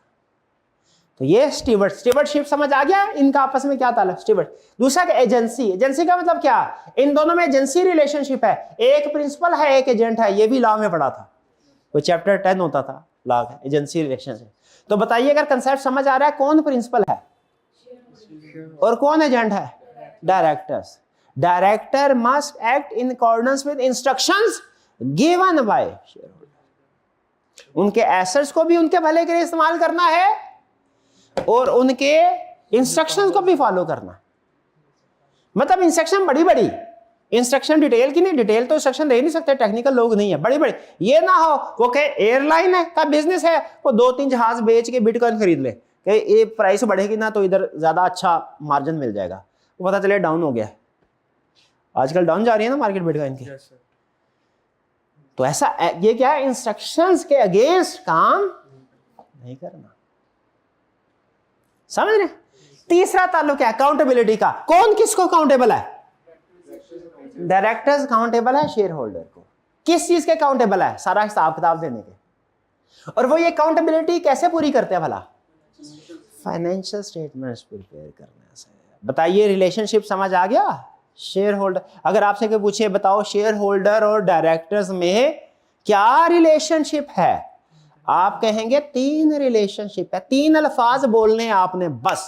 तो ये स्टीवर्डशिप समझ आ गया, इनका आपस में क्या ताल्लुक? स्टीवर्ड। दूसरा क्या? एजेंसी। एजेंसी का मतलब क्या? इन दोनों में एजेंसी रिलेशनशिप है, एक प्रिंसिपल है एक एजेंट है। ये भी लॉ में पढ़ा था, वो चैप्टर 10 होता था लॉ का, एजेंसी रिलेशनशिप। तो बताइए अगर कंसेप्ट समझ आ रहा है, कौन प्रिंसिपल है और कौन एजेंट है? Directors. Director must act in accordance with instructions given by share holder. उनके एसेट्स को भी उनके भले के लिए इस्तेमाल करना है और उनके इंस्ट्रक्शंस को भी फॉलो करना। मतलब इंस्ट्रक्शन बड़ी बड़ी इंस्ट्रक्शन, डिटेल की नहीं, डिटेल तो इंस्ट्रक्शन दे नहीं सकते, टेक्निकल लोग नहीं है। बड़ी बड़ी ये ना हो वो कहे एयरलाइन है का बिजनेस है, वो 2-3 जहाज बेच के बिटकॉइन खरीद ले, कि ये प्राइस बढ़ेगी ना तो इधर ज्यादा अच्छा मार्जिन मिल जाएगा, वो पता चले डाउन हो गया। आजकल डाउन जा रही है ना मार्केट बिटकॉइन की। तो ऐसा ये क्या है? इंस्ट्रक्शंस के अगेंस्ट काम नहीं करना। समझ रहे? तीसरा ताल्लुक है अकाउंटेबिलिटी का। कौन किसको अकाउंटेबल है? डायरेक्टर्स अकाउंटेबल है शेयर होल्डर को। किस चीज के अकाउंटेबल है? सारा हिसाब किताब देने के। और वो ये अकाउंटेबिलिटी कैसे पूरी करते हैं भला? फाइनेंशियल स्टेटमेंट्स प्रिपेयर करने से। बताइए रिलेशनशिप समझ आ गया? शेयर होल्डर, अगर आपसे कोई पूछे बताओ शेयर होल्डर और डायरेक्टर्स में क्या रिलेशनशिप है, आप कहेंगे 3 रिलेशनशिप है। 3 अल्फाज बोलने आपने बस,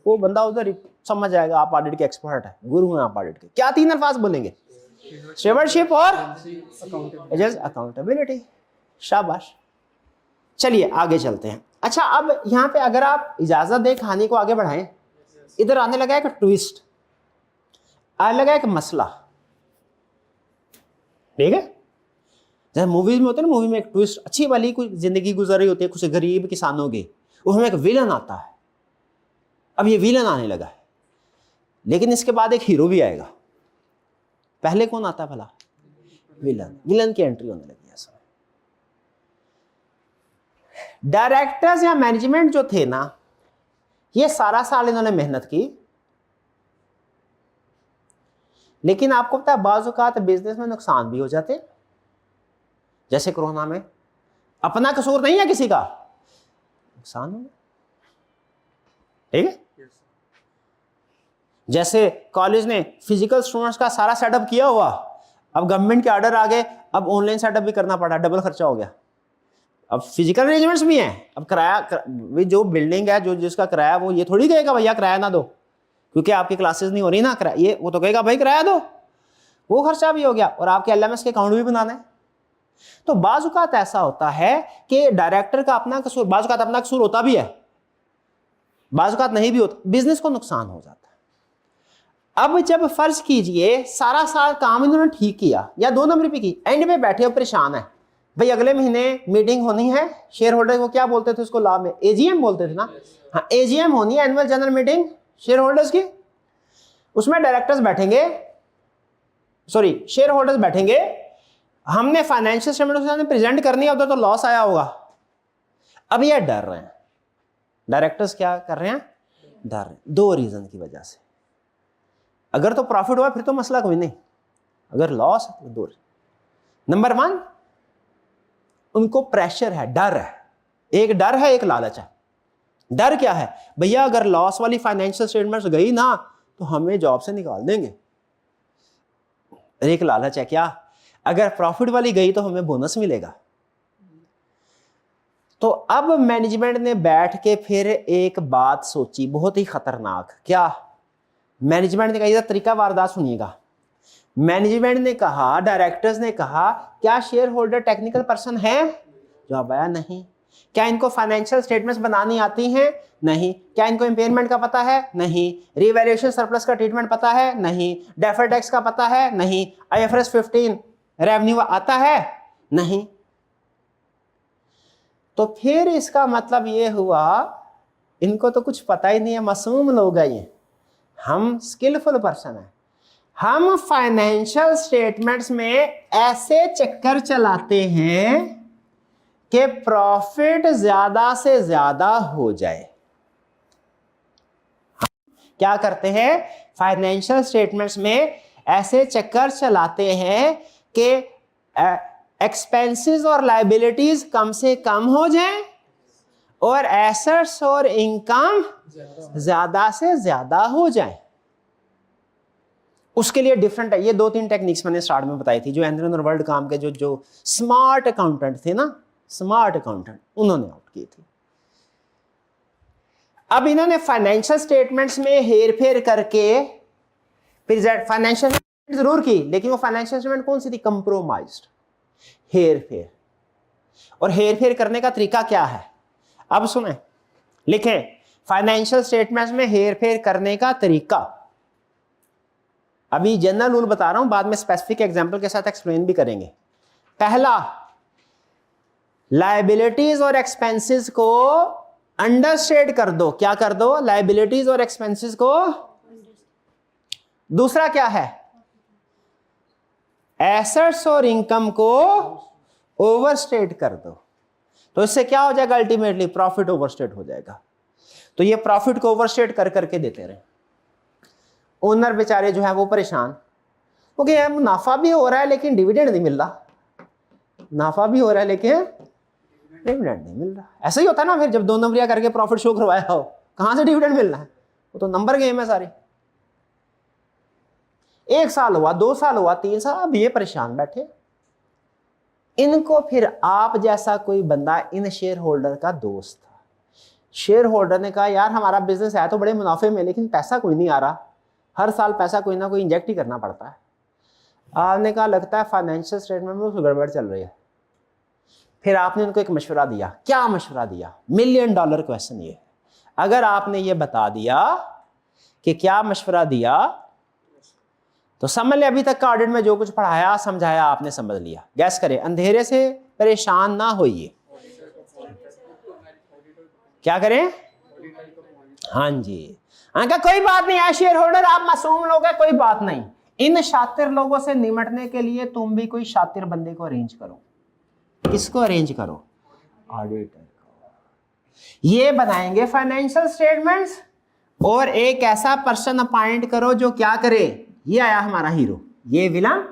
वो बंदा उधर समझ जाएगा आप ऑडिट के एक्सपर्ट है, गुरु हैं आप ऑडिट के। क्या 3 अल्फाज बोलेंगे? स्टीवर्डशिप और अकाउंटेबिलिटी। शाबाश। चलिए आगे चलते हैं। अच्छा अब यहां पे अगर आप इजाजत दें कहानी को आगे बढ़ाएं, इधर आने लगा एक ट्विस्ट, आने लगा एक मसला। ठीक है, जैसे मूवीज में होता है ना, मूवी में एक ट्विस्ट अच्छी वाली कोई जिंदगी गुजर रही होती है कुछ गरीब किसानों की, उसमें एक विलन आता है। अब ये विलन आने लगा है, लेकिन इसके बाद एक हीरो भी आएगा। पहले कौन आता है भला? विलन। विलन की एंट्री होने लगी ऐसा। डायरेक्टर्स या मैनेजमेंट जो थे ना, ये सारा साल इन्होंने मेहनत की, लेकिन आपको पता है बाज़ औक़ात बिजनेस में नुकसान भी हो जाते, जैसे कोरोना में। अपना कसूर नहीं है किसी का, नुकसान हो। ठीक है, जैसे कॉलेज ने फिजिकल स्टूडेंट्स का सारा सेटअप किया हुआ, अब गवर्नमेंट के ऑर्डर आ गए, अब ऑनलाइन सेटअप भी करना पड़ा, डबल खर्चा हो गया। अब फिजिकल अरेंजमेंट्स भी हैं, अब किराया जो बिल्डिंग है जो जिसका किराया, वो ये थोड़ी कहेगा भैया किराया ना दो क्योंकि आपकी क्लासेस नहीं हो रही ना, किराया ये वो तो कहेगा भाई किराया दो, वो खर्चा भी हो गया। और आपके LMS के अकाउंट भी बनाना है, तो बाज़ औक़ात ऐसा होता है कि डायरेक्टर का अपना कसूर, बाज़ औक़ात अपना कसूर होता भी है, बाज़ औक़ात नहीं भी होता, बिजनेस को नुकसान हो जाता है। अब जब फर्ज कीजिए सारा साल काम इन्होंने ठीक किया या 2 नंबर पे की, एंड में बैठे हो परेशान है, भाई अगले महीने मीटिंग होनी है, शेयर होल्डर को क्या बोलते थे उसको लाभ में, एजीएम बोलते थे ना, हाँ एजीएम होनी है, annual general meeting share holders की। उसमें डायरेक्टर्स बैठेंगे, सॉरी शेयर होल्डर्स बैठेंगे, हमने फाइनेंशियल स्टेटमेंट प्रेजेंट करनी है, उधर तो लॉस आया होगा। अब ये डर रहे हैं डायरेक्टर्स, क्या कर रहे हैं, डर रहे हैं 2 रीजन की वजह से। अगर तो प्रॉफिट हुआ फिर तो मसला कोई नहीं, अगर लॉस है तो 2। नंबर 1 उनको प्रेशर है, डर है, एक डर है एक लालच है। डर क्या है, भैया अगर लॉस वाली फाइनेंशियल स्टेटमेंट्स गई ना तो हमें जॉब से निकाल देंगे। एक लालच है क्या, अगर प्रॉफिट वाली गई तो हमें बोनस मिलेगा। तो अब मैनेजमेंट ने बैठ के फिर एक बात सोची बहुत ही खतरनाक, क्या मैनेजमेंट ने कहा, तरीका वारदात सुनिएगा। मैनेजमेंट ने कहा, डायरेक्टर्स ने कहा, क्या शेयर होल्डर टेक्निकल पर्सन है? जवाब आया नहीं। क्या इनको फाइनेंशियल स्टेटमेंट्स बनानी आती हैं? नहीं। क्या इनको इम्पेयरमेंट का पता है? नहीं। रीवैल्यूएशन सरप्लस का ट्रीटमेंट पता है? नहीं। डेफर्ड टैक्स का पता है? नहीं। IFRS 15 रेवेन्यू आता है? नहीं। तो फिर इसका मतलब ये हुआ इनको तो कुछ पता ही नहीं है, मासूम लोग हैं ये, हम स्किलफुल पर्सन हैं, हम फाइनेंशियल स्टेटमेंट्स में ऐसे चक्कर चलाते हैं कि प्रॉफिट ज्यादा से ज्यादा हो जाए। क्या करते हैं, फाइनेंशियल स्टेटमेंट्स में ऐसे चक्कर चलाते हैं कि एक्सपेंसेस और लायबिलिटीज कम से कम हो जाएं और एसेट्स और इनकम ज्यादा से ज्यादा हो जाए। उसके लिए डिफरेंट है, ये 2-3 टेक्निक्स मैंने स्टार्ट में बताई थी, जो एंड्रन और वर्ल्ड काम के जो स्मार्ट अकाउंटेंट थे ना, स्मार्ट अकाउंटेंट, उन्होंने आउट की थी। अब इन्होंने फाइनेंशियल स्टेटमेंट्स में हेर फेर करके फिर फाइनेंशियल जरूर की, लेकिन वो फाइनेंशियल स्टेटमेंट कौन सी थी, कंप्रोमाइज्ड, हेर फेर। और हेर फेर करने का तरीका क्या है, अब सुने, लिखें, फाइनेंशियल स्टेटमेंट्स में हेर फेर करने का तरीका। अभी जनरल रूल बता रहा हूं, बाद में स्पेसिफिक एग्जांपल के साथ एक्सप्लेन भी करेंगे। पहला, लायबिलिटीज और एक्सपेंसेस को अंडरस्टेट कर दो। क्या कर दो, लायबिलिटीज और एक्सपेंसेस को। दूसरा क्या है, एसेट्स और इनकम को ओवरस्टेट कर दो। तो इससे क्या हो जाएगा, अल्टीमेटली प्रॉफिट ओवरस्टेट हो जाएगा। तो ये प्रॉफिट को ओवरस्टेट कर करके देते रहे, ओनर बेचारे जो है वो परेशान, क्योंकि यार मुनाफा भी हो रहा है लेकिन डिविडेंड नहीं मिल रहा, मुनाफा भी हो रहा है लेकिन डिविडेंड नहीं मिल रहा। ऐसा ही होता है ना, फिर जब 2 नंबरिया करके प्रॉफिट शो करवाया हो, कहां से डिविडेंड मिलना है, वो तो नंबर गेम है सारे। 1 साल हुआ, 2 साल हुआ, 3 साल, अब ये परेशान बैठे। इनको फिर आप जैसा कोई बंदा, इन शेयर होल्डर का दोस्त था, शेयर होल्डर ने कहा यार हमारा बिजनेस है तो बड़े मुनाफे में, लेकिन पैसा कोई नहीं आ रहा, हर साल पैसा कोई ना कोई इंजेक्ट ही करना पड़ता है। आपने कहा लगता है फाइनेंशियल स्टेटमेंट में कुछ गड़बड़ चल रही है। फिर आपने उनको एक मशवरा दिया। क्या मशवरा दिया, $1 मिलियन क्वेश्चन ये। अगर आपने ये बता दिया कि क्या मशवरा दिया, तो समझ ले अभी तक का ऑडिट में जो कुछ पढ़ाया समझाया आपने समझ लिया। गैस करें, अंधेरे से परेशान ना होइए। क्या करें, हाँ जी, हाँ कोई बात नहीं है शेयर होल्डर, आप मासूम लोग हैं, कोई बात नहीं। इन शातिर लोगों से निमटने के लिए तुम भी कोई शातिर बंदे को अरेंज करो। किसको अरेंज करो, ऑडिटर को। ये बनाएंगे फाइनेंशियल स्टेटमेंट्स, और एक ऐसा पर्सन अपॉइंट करो जो क्या करे। ये आया हमारा हीरो, ये विलन,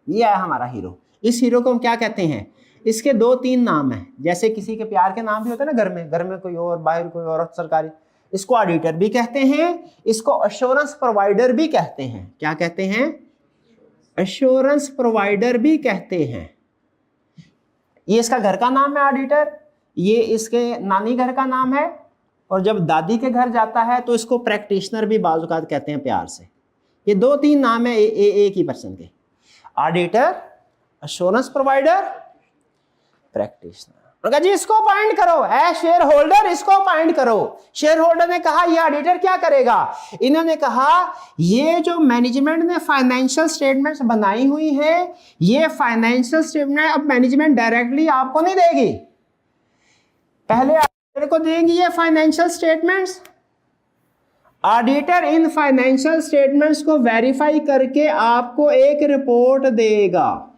ये आया हमारा हीरो। इस हीरो को हम क्या कहते हैं, इसके 2-3 नाम हैं, जैसे किसी के प्यार के नाम भी होते हैं ना, घर में कोई और, बाहर कोई और, सरकारी। इसको ऑडिटर भी कहते हैं, इसको अश्योरेंस प्रोवाइडर भी कहते हैं। क्या कहते हैं, अश्योरेंस प्रोवाइडर भी कहते हैं। ये इसका घर का नाम है ऑडिटर, ये इसके नानी घर का नाम है, और जब दादी के घर जाता है तो इसको प्रैक्टिशनर भी बाज़ औक़ात कहते हैं प्यार से। ये 2-3 नाम है एक ही पर्सन के, ऑडिटर, अश्योरेंस प्रोवाइडर, प्रैक्टिशनर। उनका जी इसको अपॉइंट करो, है शेयर होल्डर, इसको अपॉइंट करो। शेयर होल्डर ने कहा ये ऑडिटर क्या करेगा? इन्होंने कहा ये जो मैनेजमेंट ने फाइनेंशियल स्टेटमेंट्स बनाई हुई है, ये फाइनेंशियल स्टेटमेंट अब मैनेजमेंट डायरेक्टली आपको नहीं देगी, पहले ऑडिटर को देंगी ये financial statements. Auditor in financial statements को वेरीफाई करके आपको एक रिपोर्ट देगा।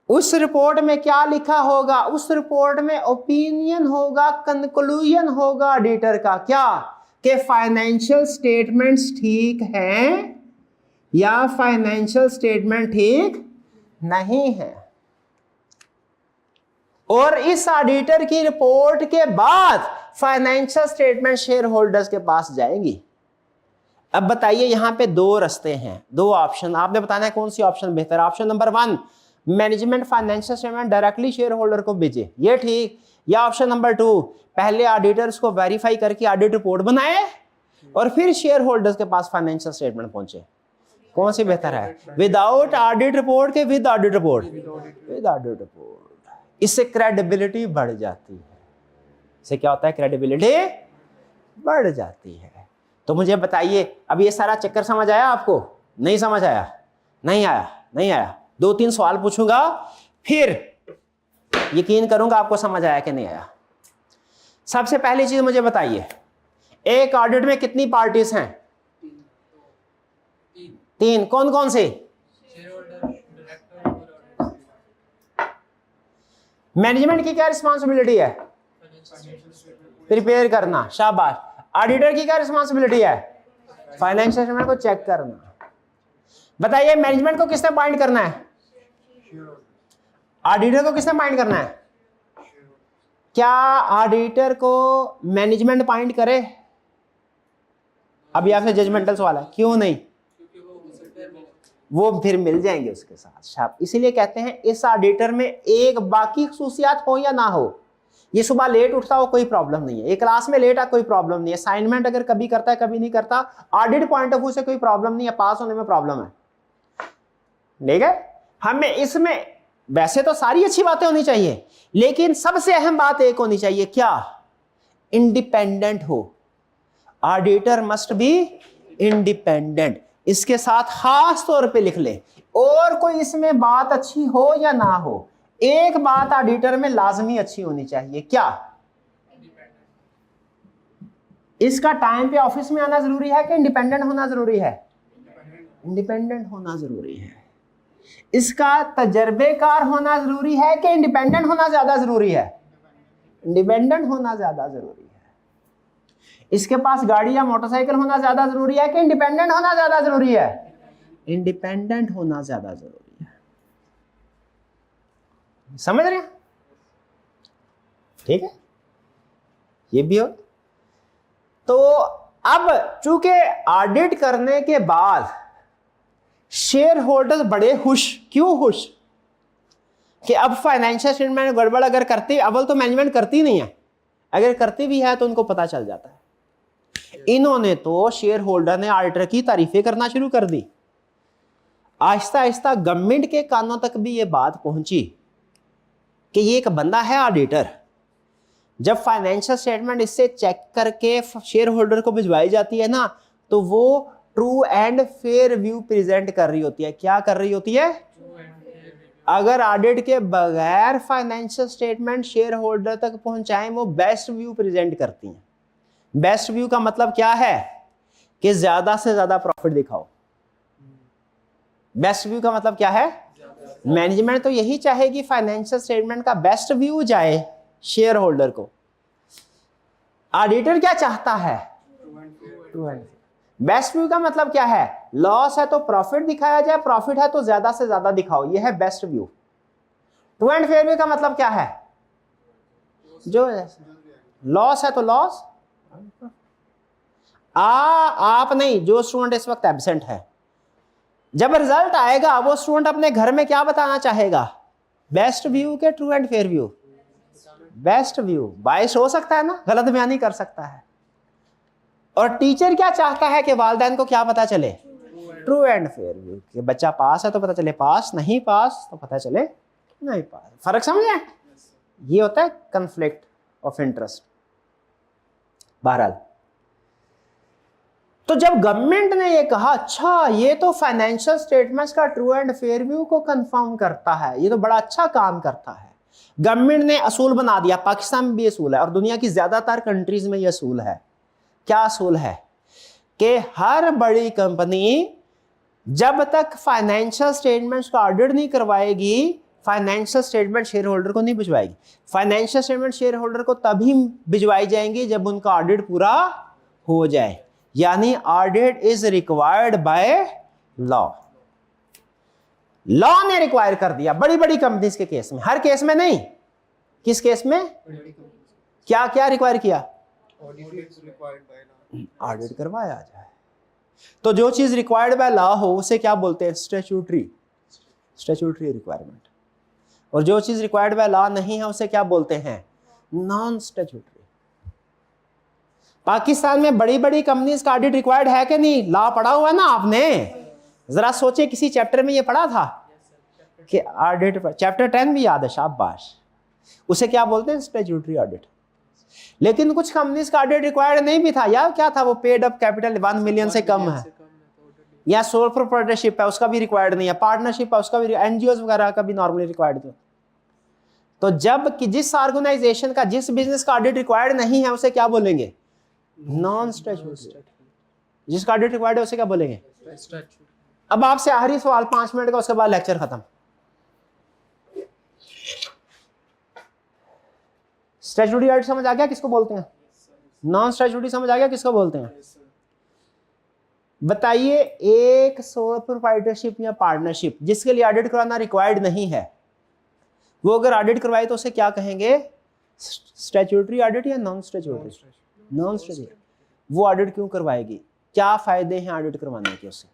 उस रिपोर्ट में क्या लिखा होगा? उस रिपोर्ट में ओपिनियन होगा, कंक्लूजन होगा ऑडिटर का, क्या कि फाइनेंशियल स्टेटमेंट्स ठीक हैं या फाइनेंशियल स्टेटमेंट ठीक नहीं है। और इस ऑडिटर की रिपोर्ट के बाद फाइनेंशियल स्टेटमेंट शेयर होल्डर्स के पास जाएंगी। अब बताइए यहां पे दो रास्ते हैं, दो ऑप्शन, आपने बताना है कौन सी ऑप्शन बेहतर है। Option number 1, management financial statement directly share holder को भेजे, ये ठीक। या ऑप्शन नंबर 2, पहले ऑडिटर्स को वेरीफाई करके ऑडिट रिपोर्ट बनाए और फिर शेयर होल्डर्स के पास फाइनेंशियल स्टेटमेंट पहुंचे। कौन सी बेहतर है? विदाउट ऑडिट रिपोर्ट के with audit report? With audit report. इससे क्रेडिबिलिटी बढ़ जाती है। इससे क्या होता है? क्रेडिबिलिटी बढ़ जाती है। तो मुझे बताइए अब ये सारा चक्कर समझ आया आपको? नहीं समझ आया? नहीं आया? नहीं आया? 2-3 सवाल पूछूंगा फिर यकीन करूंगा आपको समझ आया कि नहीं आया। सबसे पहली चीज मुझे बताइए, एक ऑडिट में कितनी पार्टीज हैं? 3। कौन कौन से? मैनेजमेंट की क्या रिस्पॉन्सिबिलिटी है? प्रिपेयर करना, शाबाश। ऑडिटर की क्या रिस्पॉन्सिबिलिटी है? फाइनेंशियल स्टेटमेंट को चेक करना। बताइए मैनेजमेंट को किसने अपॉइंट करना है? ऑडिटर को किसने अपॉइंट करना है? क्या ऑडिटर को मैनेजमेंट अपॉइंट करे? अभी आपसे जजमेंटल सवाल है, क्यों नहीं? वो फिर मिल जाएंगे उसके साथ। इसीलिए कहते हैं इस ऑडिटर में एक बाकी खसूसियात हो या ना हो, ये सुबह लेट उठता हो कोई प्रॉब्लम नहीं है, ये क्लास में लेट आ कोई प्रॉब्लम नहीं है, असाइनमेंट अगर कभी करता है कभी नहीं करता, ऑडिट पॉइंट ऑफ व्यू से कोई प्रॉब्लम नहीं है, पास होने में प्रॉब्लम है। ठीक है? हमें इसमें वैसे तो सारी अच्छी बातें होनी चाहिए, लेकिन सबसे अहम बात एक होनी चाहिए, क्या? इंडिपेंडेंट हो। Auditor must be independent. इसके साथ खास तौर पे लिख ले, और कोई इसमें बात अच्छी हो या ना हो, एक बात ऑडिटर में लाजमी अच्छी होनी चाहिए, क्या? इसका टाइम पे ऑफिस में आना जरूरी है कि इंडिपेंडेंट होना जरूरी है? इंडिपेंडेंट होना जरूरी है। इसका तजर्बेकार होना जरूरी है कि इंडिपेंडेंट होना ज्यादा जरूरी है? इंडिपेंडेंट होना ज्यादा जरूरी है। इसके पास गाड़ी या मोटरसाइकिल होना ज्यादा जरूरी है कि इंडिपेंडेंट होना ज्यादा जरूरी है? इंडिपेंडेंट होना ज्यादा जरूरी है। समझ रहे हैं? ठीक है, ये भी हो। तो अब चूंकि ऑडिट करने के बाद शेयर होल्डर्स बड़े खुश, क्यों खुश? कि अब फाइनेंशियल स्टेटमेंट गड़बड़ अगर करती, अव्वल तो मैनेजमेंट करती नहीं है, अगर करती भी है तो उनको पता चल जाता है। इन्होंने तो शेयर होल्डर ने ऑडिटर की तारीफें करना शुरू कर दी। आहिस्ता आहिस्ता गवर्नमेंट के कानों तक भी ये बात पहुंची कि ये एक बंदा है ऑडिटर। जब फाइनेंशियल स्टेटमेंट इससे चेक करके शेयर होल्डर को भिजवाई जाती है ना, तो वो true and fair view present कर रही होती है। क्या कर रही होती है? अगर ऑडिट के बगैर फाइनेंशियल स्टेटमेंट शेयर होल्डर तक पहुंचाएं, वो बेस्ट व्यू प्रेजेंट करती हैं। बेस्ट व्यू का मतलब क्या है? कि ज्यादा से ज्यादा प्रॉफिट दिखाओ। बेस्ट व्यू का मतलब क्या है? मैनेजमेंट तो यही चाहेगी फाइनेंशियल स्टेटमेंट का बेस्ट व्यू जाए शेयर होल्डर को। ऑडिटर क्या चाहता है? True and fair. Best view का मतलब क्या है? लॉस है तो प्रॉफिट दिखाया जाए, प्रॉफिट है तो ज्यादा से ज्यादा दिखाओ, यह है best view. True and fair view का मतलब क्या है? जो लॉस है तो लॉस, आप नहीं, जो स्टूडेंट इस वक्त एब्सेंट है, जब रिजल्ट आएगा वो स्टूडेंट अपने घर में क्या बताना चाहेगा? बेस्ट व्यू के true and fair view? Best view. Bias हो सकता है ना, गलत बयानी कर सकता है। और टीचर क्या चाहता है कि वालिदैन को क्या पता चले? True and fair view. कि बच्चा पास है तो पता चले पास, नहीं पास तो पता चले नहीं पास। फर्क समझे? ये होता है कन्फ्लिक्ट ऑफ इंटरेस्ट। बहरहाल, तो जब गवर्नमेंट ने ये कहा अच्छा ये तो फाइनेंशियल स्टेटमेंट्स का ट्रू एंड फेयर व्यू को कंफर्म करता है, ये तो बड़ा अच्छा काम करता है, गवर्नमेंट ने असूल बना दिया। पाकिस्तान में भी असूल है और दुनिया की ज्यादातर कंट्रीज में ये असूल है। क्या असूल है कि हर बड़ी कंपनी जब तक फाइनेंशियल स्टेटमेंट्स का ऑडिट नहीं करवाएगी, फाइनेंशियल स्टेटमेंट शेयर होल्डर को नहीं भिजवाएगी। फाइनेंशियल स्टेटमेंट शेयर होल्डर को तभी भिजवाई जाएंगी जब उनका ऑडिट पूरा हो जाए, यानी audit is required by law. Law ने रिक्वायर कर दिया बड़ी बड़ी कंपनीज के केस में, हर केस में नहीं। किस केस में क्या क्या रिक्वायर किया? ऑडिट करवाया जाए। तो जो चीज रिक्वायर्ड बाय लॉ हो उसे क्या बोलते हैं? Statutory requirement. और जो चीज रिक्वायर्ड बाय लॉ नहीं है उसे क्या बोलते हैं? Non statutory. पाकिस्तान में बड़ी बड़ी कंपनीज का ऑडिट रिक्वायर्ड है कि नहीं? लॉ पढ़ा हुआ है ना आपने? जरा सोचिए, किसी चैप्टर में ये पढ़ा था कि ऑडिट, चैप्टर 10 भी याद है, शाबाश। उसे क्या बोलते हैं? Statutory audit. लेकिन कुछ कंपनीज का ऑडिट रिक्वायर्ड नहीं भी था यार। क्या था वो? पेड अप कैपिटल 1 मिलियन से कम है, या सोल प्रोप्राइटरशिप है उसका भी रिक्वायर्ड नहीं है, पार्टनरशिप है उसका भी, एनजीओ वगैरह का भी नॉर्मली रिक्वायर्ड नहीं। तो जब कि जिस ऑर्गेनाइजेशन का, जिस बिजनेस का ऑडिट रिक्वायर्ड नहीं है उसे क्या बोलेंगे? Non statutory. जिसका ऑडिट रिक्वायर्ड है उसे क्या बोलेंगे? अब आपसे आखिरी सवाल 5 मिनट का, उसके बाद लेक्चर खत्म। स्टैट्यूटरी ऑडिट समझ आ गया किसको बोलते हैं? नॉन स्टैट्यूटरी समझ आ गया किसको बोलते हैं? बताइए, एक सोल प्रोप्राइटरशिप या पार्टनरशिप जिसके लिए ऑडिट करवाना रिक्वायर्ड नहीं है, वो अगर ऑडिट करवाए तो उसे क्या कहेंगे? स्टैट्यूटरी ऑडिट या नॉन स्टैट्यूटरी? Non statutory. वो ऑडिट क्यों करवाएगी? क्या फायदे हैं ऑडिट करवाने के? उससे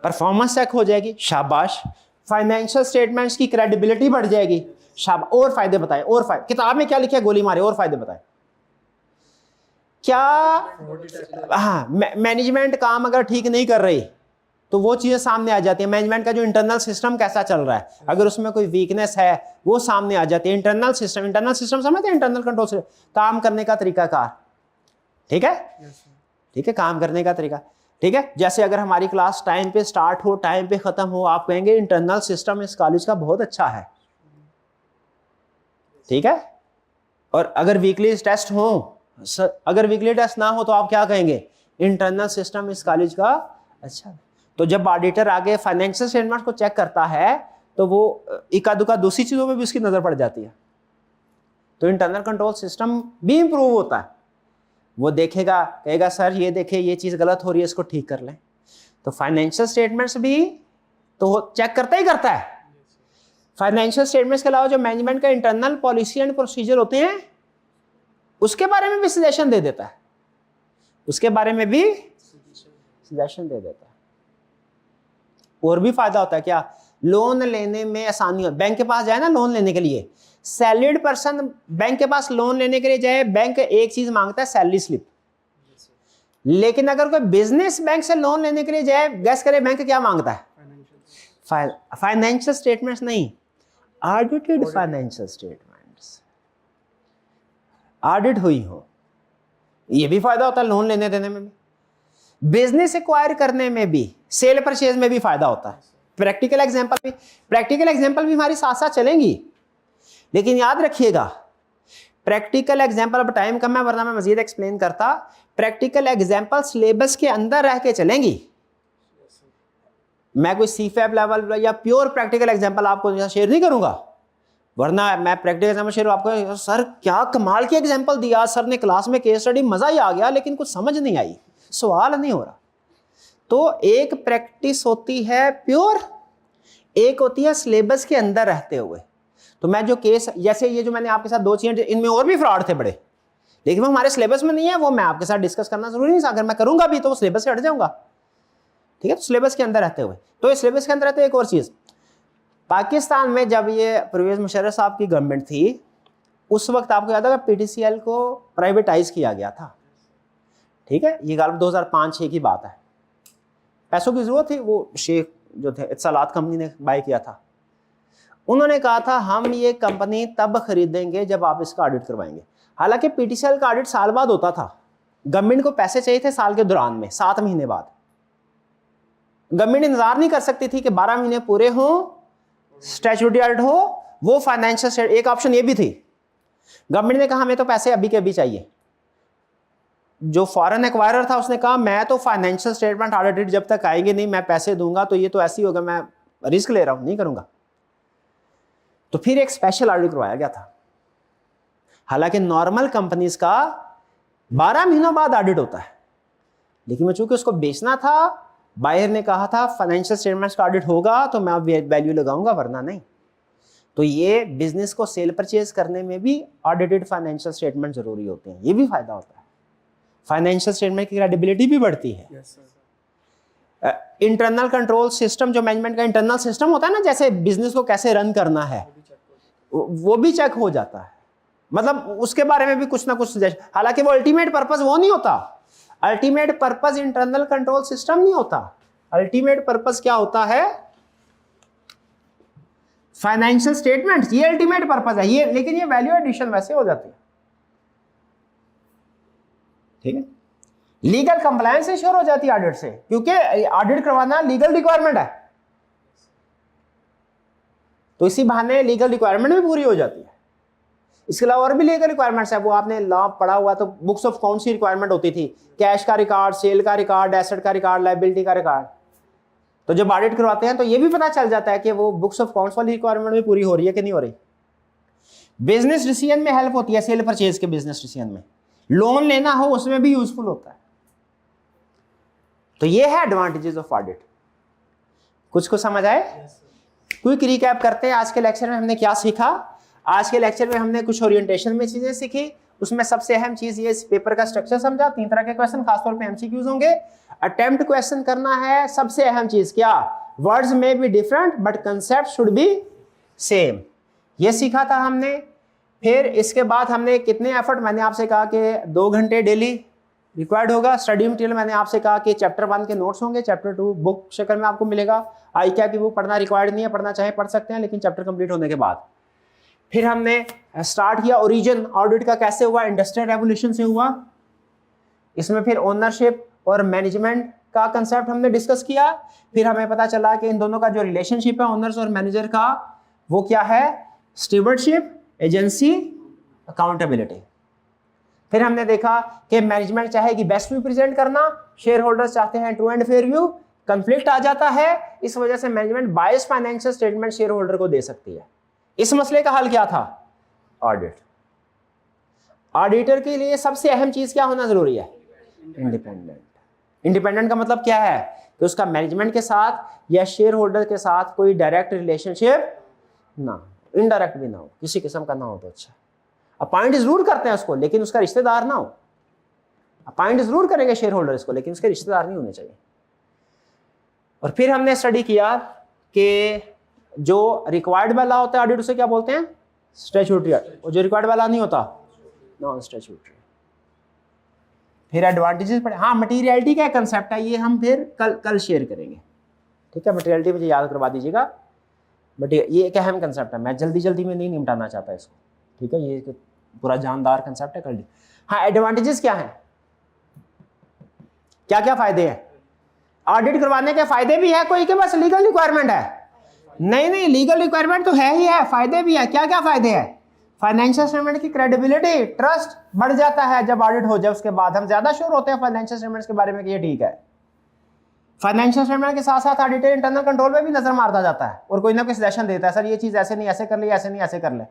परफॉर्मेंस चेक हो जाएगी, शाबाश। फाइनेंशियल स्टेटमेंट्स की क्रेडिबिलिटी बढ़ जाएगी, शाबाश। और फायदे बताएं, और फायदे। किताब में क्या लिखा है? गोली मारे। और फायदे बताएं क्या? हाँ, मैनेजमेंट काम अगर ठीक नहीं कर रही तो वो चीजें सामने आ जाती है। मैनेजमेंट का जो इंटरनल सिस्टम कैसा चल रहा है, अगर उसमें कोई वीकनेस है वो सामने आ जाती है। इंटरनल सिस्टम समझते हैं? इंटरनल कंट्रोल से काम करने का तरीकाकार, ठीक है? ठीक है, काम करने का तरीका, ठीक है। जैसे अगर हमारी क्लास टाइम पे स्टार्ट हो, टाइम पे खत्म हो, आप कहेंगे इंटरनल सिस्टम इस कॉलेज का बहुत अच्छा है, ठीक है। और अगर वीकली टेस्ट हो, अगर वीकली टेस्ट ना हो तो आप क्या कहेंगे? इंटरनल सिस्टम इस कॉलेज का अच्छा। तो जब ऑडिटर आगे फाइनेंशियल स्टेटमेंट को चेक करता है तो वो इक्का दुक्का दूसरी चीजों में भी उसकी नजर पड़ जाती है, तो इंटरनल कंट्रोल सिस्टम भी इंप्रूव होता है। वो देखेगा, कहेगा सर ये देखे ये चीज गलत हो रही है, इसको ठीक कर लें। तो फाइनेंशियल स्टेटमेंट्स भी तो चेक करता ही करता है। फाइनेंशियल स्टेटमेंट्स के अलावा जो मैनेजमेंट का इंटरनल पॉलिसी एंड प्रोसीजर होते हैं उसके बारे में भी सजेशन दे देता है, उसके बारे में भी सजेशन दे देता है। और भी फायदा होता है क्या? लोन लेने में आसानी हो। बैंक के पास जाए ना लोन लेने के लिए, सैलरीड पर्सन बैंक के पास लोन लेने के लिए जाए, बैंक एक चीज मांगता है, सैलरी स्लिप। लेकिन अगर कोई बिजनेस बैंक से लोन लेने के लिए जाए, गैस करे बैंक क्या मांगता है? फाइनेंशियल स्टेटमेंट्स नहीं, ऑडिटेड फाइनेंशियल स्टेटमेंट्स, ऑडिट हुई हो। ये भी फायदा होता है लोन लेने देने में भी, बिजनेस एक्वायर करने में भी, सेल परचेज में भी फायदा होता है। प्रैक्टिकल एग्जांपल भी हमारी साथ साथ चलेंगी, लेकिन याद रखिएगा प्रैक्टिकल एग्जांपल, अब टाइम कम है वरना मैं मजीद एक्सप्लेन करता। प्रैक्टिकल एग्जांपल सिलेबस के अंदर रह के चलेंगी। मैं कोई सीफैब लेवल या प्योर प्रैक्टिकल एग्जांपल आपको शेयर नहीं करूंगा, वरना मैं प्रैक्टिकल एग्जांपल शेयर आपको, सर क्या कमाल की एग्जांपल दिया सर ने क्लास में, केस स्टडी मजा ही आ गया, लेकिन कुछ समझ नहीं आई, सवाल नहीं हो रहा। तो एक प्रैक्टिस होती है प्योर, एक होती है सिलेबस के अंदर रहते हुए। तो मैं जो केस, जैसे ये जो मैंने आपके साथ 2 चीजें, इनमें और भी फ्रॉड थे बड़े, लेकिन वो हमारे सिलेबस में नहीं है, वो मैं आपके साथ डिस्कस करना जरूरी नहीं। अगर मैं करूंगा भी तो वो सिलेबस से हट जाऊंगा, ठीक है। तो सिलेबस के अंदर रहते हुए, तो इस सिलेबस के अंदर रहते हुए एक और चीज, पाकिस्तान में जब ये परवेज मुशर्रफ साहब की गवर्नमेंट थी, उस वक्त आपको याद है पीटीसीएल को प्राइवेटाइज किया गया था, ठीक है। ये गालिब 2005-6 की बात है। पैसों की जरूरत थी, वो शेख जो थे इत्सलात कंपनी ने बाय किया था, उन्होंने कहा था हम ये कंपनी तब खरीदेंगे जब आप इसका ऑडिट करवाएंगे। हालांकि पीटीसीएल का ऑडिट साल बाद होता था, गवर्नमेंट को पैसे चाहिए थे साल के दौरान में, 7 महीने बाद। गवर्नमेंट इंतजार नहीं कर सकती थी कि 12 महीने पूरे हों, स्टैट्यूटरी ऑडिट हो, वो फाइनेंशियल, एक ऑप्शन ये भी थी। गवर्नमेंट ने कहा हमें तो पैसे अभी के अभी चाहिए। जो फॉरेन एक्वायरर था उसने कहा मैं तो फाइनेंशियल स्टेटमेंट ऑडिटेड जब तक आएंगे नहीं, मैं पैसे दूंगा तो ये तो ऐसे ही होगा, मैं रिस्क ले रहा हूं, नहीं करूंगा। तो फिर एक स्पेशल ऑडिट करवाया गया था। हालांकि नॉर्मल कंपनीज का 12 महीनों बाद ऑडिट होता है, लेकिन चूंकि उसको बेचना था, बायर ने कहा था फाइनेंशियल स्टेटमेंट्स का ऑडिट होगा तो मैं वैल्यू लगाऊंगा, वरना नहीं। तो ये बिजनेस को सेल परचेज करने में भी ऑडिटेड फाइनेंशियल स्टेटमेंट जरूरी होते हैं, ये भी फायदा होता है। फाइनेंशियल स्टेटमेंट की क्रेडिबिलिटी भी बढ़ती है। इंटरनल कंट्रोल सिस्टम, जो मैनेजमेंट का इंटरनल सिस्टम होता है ना, जैसे बिजनेस को कैसे रन करना है, वो भी चेक हो जाता है। मतलब उसके बारे में भी कुछ ना कुछ सजेशन, हालांकि वो अल्टीमेट पर्पस वो नहीं होता। Ultimate purpose internal control system नहीं होता। अल्टीमेट पर्पस क्या होता है? फाइनेंशियल स्टेटमेंट्स, ये अल्टीमेट पर्पस है ये, लेकिन ये वैल्यू एडिशन वैसे हो जाती है। ठीक है, लीगल कंप्लायंस इंश्योर हो जाती है ऑडिट से, क्योंकि ऑडिट करवाना लीगल रिक्वायरमेंट है, तो इसी बहाने लीगल रिक्वायरमेंट भी पूरी हो जाती है। इसके अलावा और भी लीगल रिक्वायरमेंट्स है, वो आपने लॉ पढ़ा हुआ, तो बुक्स ऑफ अकाउंट्स की रिक्वायरमेंट होती थी, कैश का रिकॉर्ड, सेल का रिकॉर्ड, एसेट का रिकॉर्ड, लायबिलिटी का रिकॉर्ड। तो जब ऑडिट करवाते हैं तो ये भी पता चल जाता है कि वो बुक्स ऑफ अकाउंट्स वाली रिक्वायरमेंट भी पूरी हो रही है कि नहीं हो रही। बिजनेस डिसीजन में हेल्प होती है, सेल परचेज के बिजनेस डिसीजन में, लोन लेना हो उसमें भी यूजफुल होता है। तो ये है एडवांटेजेस ऑफ ऑडिट। कुछ को समझ आए? क्विक रिकैप करते हैं, आज के लेक्चर में हमने क्या सीखा। आज के लेक्चर में हमने कुछ ओरिएंटेशन में चीजें सीखी। उसमें सबसे अहम चीज ये पेपर का स्ट्रक्चर समझा। 3 तरह के क्वेश्चन खासतौर पे एमसीक्यूज होंगे। अटेम्प्ट क्वेश्चन करना है। सबसे अहम चीज क्या? Words may be different but concept should be same. ये सीखा था हमने। फिर इसके बाद हमने कितने एफर्ट, मैंने आपसे कहा कि 2 घंटे डेली रिक्वायर्ड होगा। स्टडी मटेरियल मैंने आपसे कहा कि चैप्टर 1 के नोट्स होंगे, चैप्टर 2 बुक शक्ल में आपको मिलेगा। आई क्या की बुक पढ़ना रिक्वायर्ड नहीं है, पढ़ना चाहे पढ़ सकते हैं, लेकिन चैप्टर कंप्लीट होने के बाद। फिर हमने स्टार्ट किया ओरिजिन ऑडिट का कैसे हुआ, इंडस्ट्रियल रेवोल्यूशन से हुआ। इसमें फिर ओनरशिप और मैनेजमेंट का कंसेप्ट हमने डिस्कस किया। फिर हमें पता चला कि इन दोनों का जो रिलेशनशिप है ओनर्स और मैनेजर का, वो क्या है? Stewardship, agency, accountability. फिर हमने देखा कि मैनेजमेंट चाहेगी बेस्ट व्यू प्रेजेंट करना, शेयर होल्डर्स चाहते हैं true and fair view, conflict आ जाता है, इस वजह से management bias financial statement shareholder को दे सकती है। इस मसले का हल क्या था? ऑडिट। ऑडिटर के लिए सबसे अहम चीज क्या होना जरूरी है? इंडिपेंडेंट। इंडिपेंडेंट का मतलब क्या है? कि उसका मैनेजमेंट के साथ या शेयर होल्डर के साथ कोई डायरेक्ट रिलेशनशिप ना, इनडायरेक्ट भी ना हो, किसी किस्म का ना हो तो अच्छा। अपॉइंट जरूर करते हैं उसको, लेकिन उसका रिश्तेदार ना हो। अपॉइंट जरूर करेंगे शेयर होल्डर इसको, लेकिन उसके रिश्तेदार नहीं होने चाहिए। और फिर हमने स्टडी किया कि जो रिक्वायर्ड वाला होता है ऑडिट, उसे क्या बोलते हैं? स्टैट्यूटरी। और जो रिक्वायर्ड वाला नहीं होता, नॉन स्टैट्यूटरी। फिर एडवांटेजेस पढ़े। हाँ, मटेरियलिटी का कंसेप्ट है, ये हम फिर कल शेयर करेंगे। ठीक है, मटेरियलिटी मुझे याद करवा दीजिएगा, बट ये एक अहम कंसेप्ट है, मैं जल्दी में नहीं निपटाना चाहता इसको। ठीक है, ये पूरा जानदार कंसेप्ट है, कर। हाँ, एडवांटेजेस क्या है, क्या क्या फायदे हैं? ऑडिट करवाने के फायदे भी है कोई के बस लीगल रिक्वायरमेंट है? नहीं, लीगल रिक्वायरमेंट तो है ही है, फायदे भी है। क्या क्या फायदे हैं? फाइनेंशियल स्टेटमेंट की क्रेडिबिलिटी, ट्रस्ट बढ़ जाता है जब ऑडिट हो जाए, उसके बाद हम ज्यादा श्योर होते हैं फाइनेंशियल स्टेटमेंट्स के बारे में कि ये ठीक है। फाइनेंशियल स्टेटमेंट के साथ साथ ऑडिटर इंटरनल कंट्रोल में भी नजर मारता जाता है और कोई ना कोई सजेशन देता है, सर ये चीज ऐसे नहीं ऐसे कर ले, ऐसे नहीं ऐसे कर ले।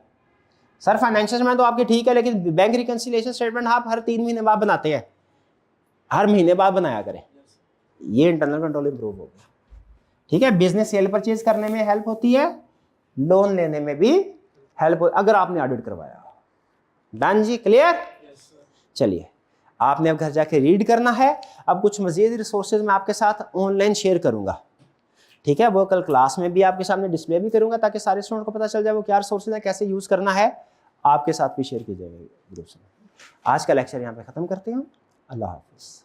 सर फाइनेंशियल स्टेटमेंट तो आपकी ठीक है, लेकिन बैंक रिकंसिलिएशन स्टेटमेंट आप हर 3 महीने बाद बनाते हैं, हर महीने बाद बनाया करें। ये इंटरनल कंट्रोल इंप्रूव हो गया। ठीक है, बिजनेस सेल परचेज करने में हेल्प होती है, लोन लेने में भी हेल्प अगर आपने ऑडिट करवाया। डन जी, क्लियर? चलिए, आपने अब घर जाके रीड करना है। अब कुछ मजीद रिसोर्सेज मैं आपके साथ ऑनलाइन शेयर करूंगा। ठीक है, वो कल क्लास में भी आपके सामने डिस्प्ले भी करूंगा, ताकि सारे स्टूडेंट को पता चल जाए वो क्या रिसोर्सेज है, कैसे यूज करना है। आपके साथ भी शेयर कीजिएगा ग्रुप्स में। आज का लेक्चर यहाँ पे खत्म करते हैं। अल्लाह हाफिज।